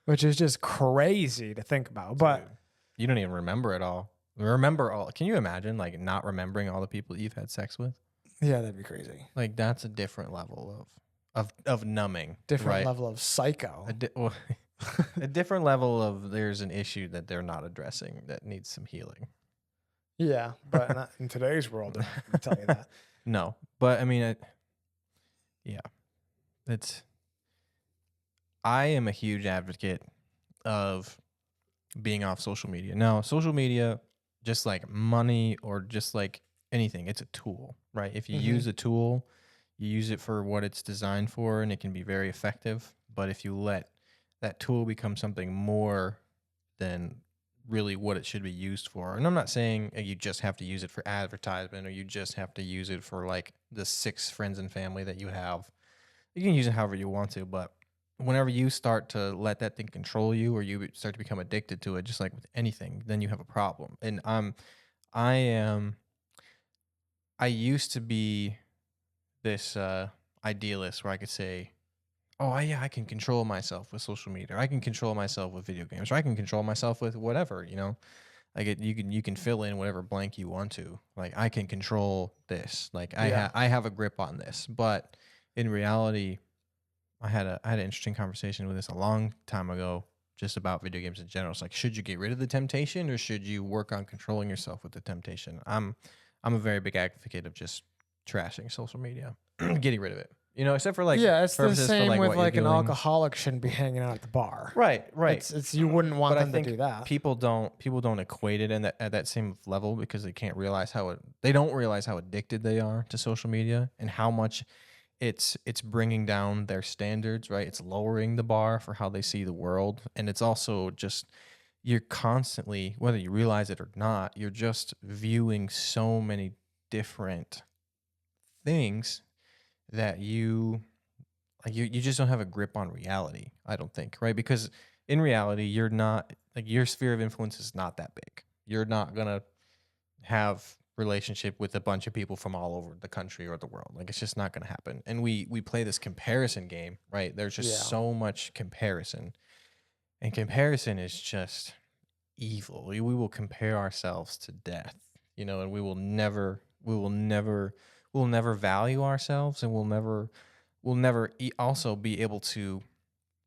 which is just crazy to think about. But you don't even remember it all. Remember all? Can you imagine like not remembering all the people that you've had sex with? yeah, that'd be crazy. Like that's a different level of numbing. Different right? level of psycho. A different level of there's an issue that they're not addressing that needs some healing. Yeah, but not in today's world, I'll tell you that. No, but I mean, I am a huge advocate of being off social media. Now, social media, just like money or just like anything, it's a tool, right? If you use a tool, you use it for what it's designed for, and it can be very effective. But if you let that tool become something more than really what it should be used for, and I'm not saying you just have to use it for advertisement or you just have to use it for like the 6 friends and family that you have. You can use it however you want to, but whenever you start to let that thing control you or you start to become addicted to it, just like with anything, then you have a problem. And I am I used to be this idealist where I could say, oh, yeah, I can control myself with social media. Or I can control myself with video games. Or I can control myself with whatever, you know? Like you can fill in whatever blank you want to. Like I can control this. Like Yeah. I have a grip on this. But in reality, I had an interesting conversation with this a long time ago, just about video games in general. It's like, should you get rid of the temptation or should you work on controlling yourself with the temptation? I'm a very big advocate of just trashing social media, getting rid of it. You know, except for like Yeah, it's the purposes for same like with what like you're an doing. alcoholic shouldn't be hanging out at the bar. Right. It's you wouldn't want But I them to think do that. people don't equate it at that same level because they can't realize they don't realize how addicted they are to social media and how much it's bringing down their standards, right? It's lowering the bar for how they see the world, and it's also just you're constantly, whether you realize it or not, you're just viewing so many different things that you just don't have a grip on reality, I don't think, right? Because in reality, you're not like your sphere of influence is not that big. You're not gonna have relationship with a bunch of people from all over the country or the world. Like it's just not gonna happen. And we play this comparison game, right? There's just so much comparison. And comparison is just evil. We will compare ourselves to death, you know, and we'll never value ourselves, and we'll never also be able to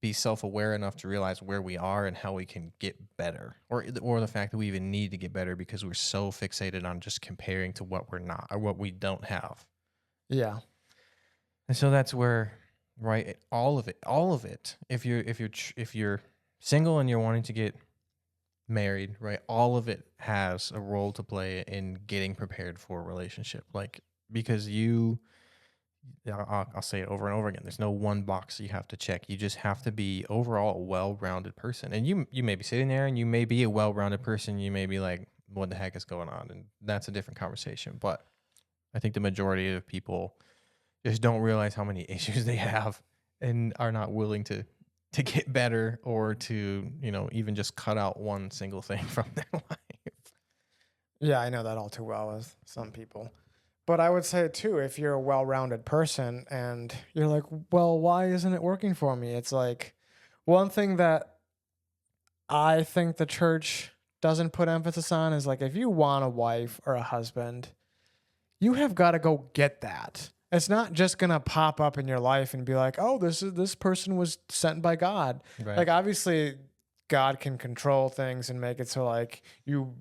be self-aware enough to realize where we are and how we can get better, or the fact that we even need to get better because we're so fixated on just comparing to what we're not or what we don't have. Yeah. And so that's where, right, all of it. If you're single and you're wanting to get married, right, all of it has a role to play in getting prepared for a relationship. Like because I'll say it over and over again. There's no one box you have to check. You just have to be overall a well-rounded person. And you may be sitting there and you may be a well-rounded person. You may be like, what the heck is going on? And that's a different conversation. But I think the majority of people just don't realize how many issues they have and are not willing to get better or to, you know, even just cut out one single thing from their life. Yeah, I know that all too well with some people. But I would say too, if you're a well-rounded person and you're like, well, why isn't it working for me? It's like one thing that I think the church doesn't put emphasis on is like if you want a wife or a husband, you have got to go get that. It's not just gonna pop up in your life and be like, oh, this person was sent by God. Right. Like obviously God can control things and make it so like you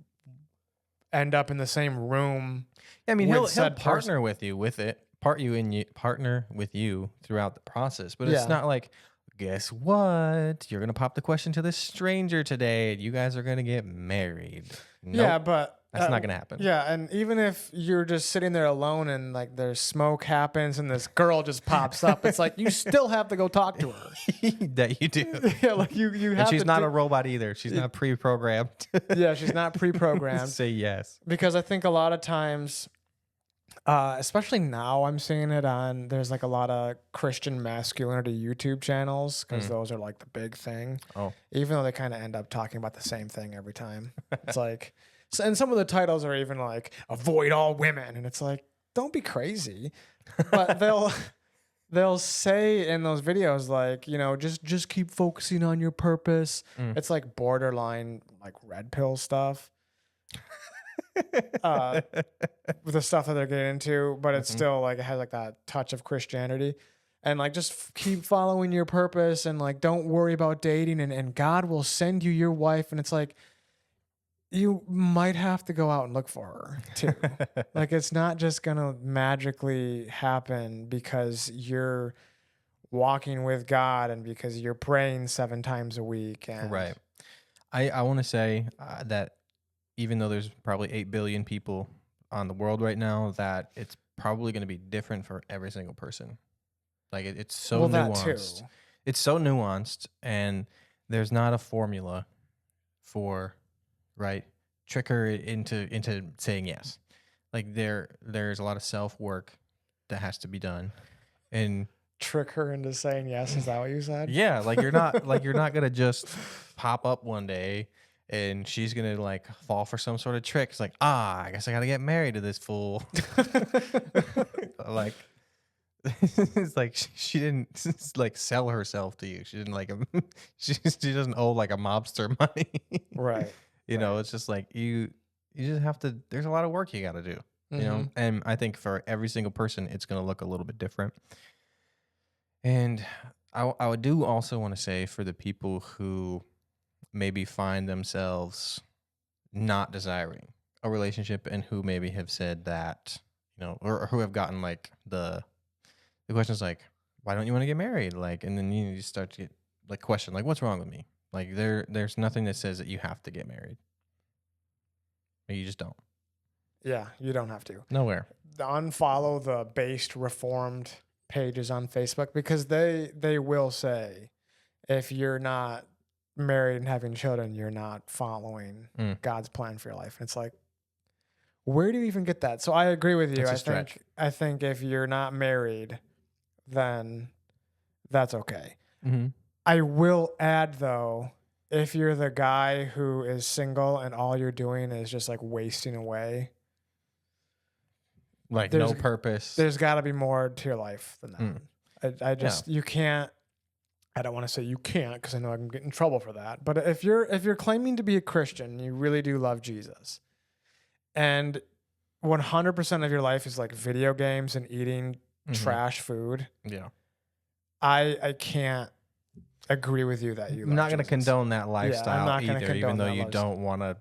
end up in the same room. I mean, he'll said partner with you with it, partner with you throughout the process. But Yeah. it's not like, guess what? You're gonna pop the question to this stranger today, and you guys are gonna get married. Yeah, Nope, but that's not gonna happen. yeah, and even if you're just sitting there alone and like there's smoke happens and this girl just pops up, it's like you still have to go talk to her. That you do. Yeah, like you have And she's to not a robot either. She's not pre-programmed. Yeah, she's not pre-programmed. Say yes. Because I think a lot of times, especially now, I'm seeing it on. There's like a lot of Christian masculinity YouTube channels because those are like the big thing. Oh, Even though they kind of end up talking about the same thing every time. It's like, and some of the titles are even like "Avoid all women," and it's like, don't be crazy. But they'll say in those videos like, you know, just keep focusing on your purpose. It's like borderline like red pill stuff. With the stuff that they're getting into, but it's still like it has like that touch of Christianity, and like just keep following your purpose and like don't worry about dating, and God will send you your wife. And it's like you might have to go out and look for her too. Like it's not just gonna magically happen because you're walking with God and because you're praying 7 times a week. And right. I want to say that even though there's probably 8 billion people on the world right now, that it's probably going to be different for every single person. Like it's so nuanced. That too. It's so nuanced, and there's not a formula for, right, trick her into saying yes. Like there's a lot of self-work that has to be done. And Trick her into saying yes. Is that what you said? yeah, like you're not going to just pop up one day and she's gonna like fall for some sort of trick. It's like, I guess I gotta get married to this fool. Like, it's like she didn't like sell herself to you. She didn't like she doesn't owe like a mobster money. Right. You know, it's just like you just have to. There's a lot of work you got to do. You know, and I think for every single person, it's gonna look a little bit different. And I would do also want to say for the people who maybe find themselves not desiring a relationship and who maybe have said that, you know, or who have gotten like the question is like, why don't you want to get married? Like, and then you start to get like question, like, what's wrong with me? Like there's nothing that says that you have to get married. Or you just don't. Yeah, you don't have to. Nowhere. Unfollow the based reformed pages on Facebook because they will say if you're not married and having children, you're not following God's plan for your life. And it's like, where do you even get that? So I agree with you. I think if you're not married, then that's okay. I will add though, if you're the guy who is single and all you're doing is just like wasting away, like no purpose, there's got to be more to your life than that. I just you can't. I don't want to say you can't because I know I can get in trouble for that. But if you're claiming to be a Christian, you really do love Jesus, and 100% of your life is like video games and eating trash food. Yeah, I can't agree with you that you. I'm not going to condone that lifestyle either, even though you lifestyle. don't want to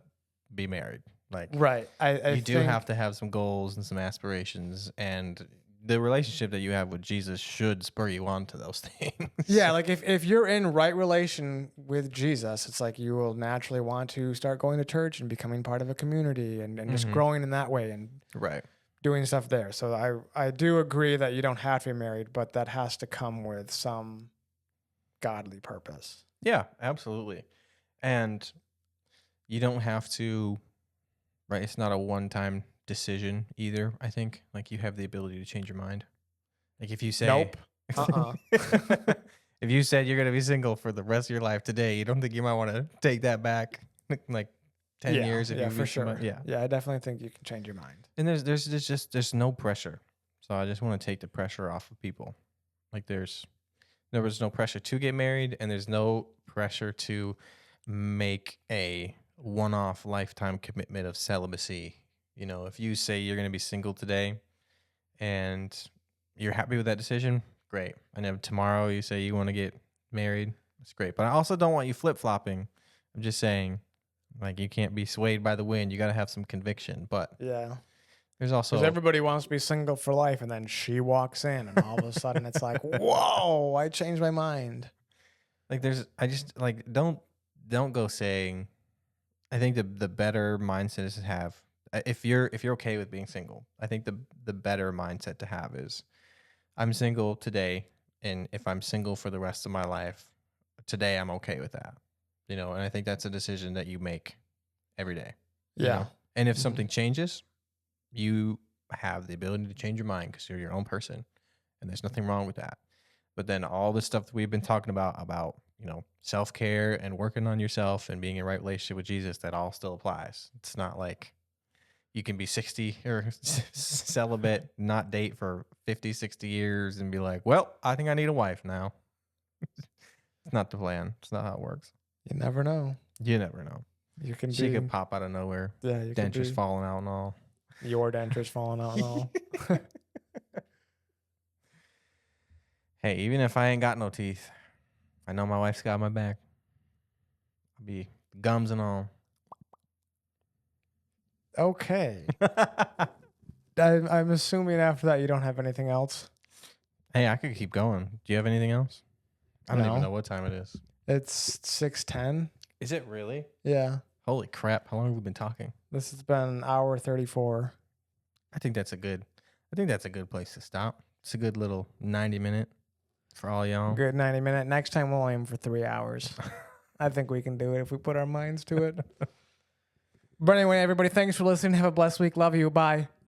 be married. Like, right, you do have to have some goals and some aspirations, and the relationship that you have with Jesus should spur you on to those things. Yeah, like if you're in right relation with Jesus, it's like you will naturally want to start going to church and becoming part of a community and just growing in that way and doing stuff there. So I do agree that you don't have to be married, but that has to come with some godly purpose. Yeah, absolutely. And you don't have to, right? It's not a one-time decision either, I think. Like, you have the ability to change your mind. Like, if you say... Nope. If you said you're going to be single for the rest of your life today, you don't think you might want to take that back like 10 years? Yeah, for sure. Yeah, I definitely think you can change your mind. And there's no pressure. So I just want to take the pressure off of people. Like, there was no pressure to get married, and there's no pressure to make a one-off lifetime commitment of celibacy. You know, if you say you're going to be single today and you're happy with that decision, great. And if tomorrow you say you want to get married, that's great. But I also don't want you flip-flopping. I'm just saying, like, you can't be swayed by the wind. You got to have some conviction. But yeah, there's also... because everybody wants to be single for life, and then she walks in, and all of a sudden it's like, whoa, I changed my mind. Like, don't go saying... I think the better mindset is to have, if you're okay with being single, I think the better mindset to have is, I'm single today, and if I'm single for the rest of my life, today I'm okay with that. You know, and I think that's a decision that you make every day. Yeah. You know? And if something changes, you have the ability to change your mind because you're your own person, and there's nothing wrong with that. But then all the stuff that we've been talking about, you know, self-care and working on yourself and being in a right relationship with Jesus, that all still applies. It's not like you can be 60 or celibate, not date for 50, 60 years and be like, well, I think I need a wife now. It's not the plan. It's not how it works. You never know. You never know. She could pop out of nowhere. Yeah, you dentures falling out and all. Your dentures falling out and all. Hey, even if I ain't got no teeth, I know my wife's got my back. I'll be gums and all. Okay. I'm assuming after that you don't have anything else. Hey, I could keep going. Do you have anything else? I don't even know what time it is. It's 6:10. Is it really? Yeah. Holy crap. How long have we been talking? This has been an hour 34. I think that's a good place to stop. It's a good little 90-minute for all y'all. Good 90-minute. Next time we'll aim for 3 hours. I think we can do it if we put our minds to it. But anyway, everybody, thanks for listening. Have a blessed week. Love you. Bye.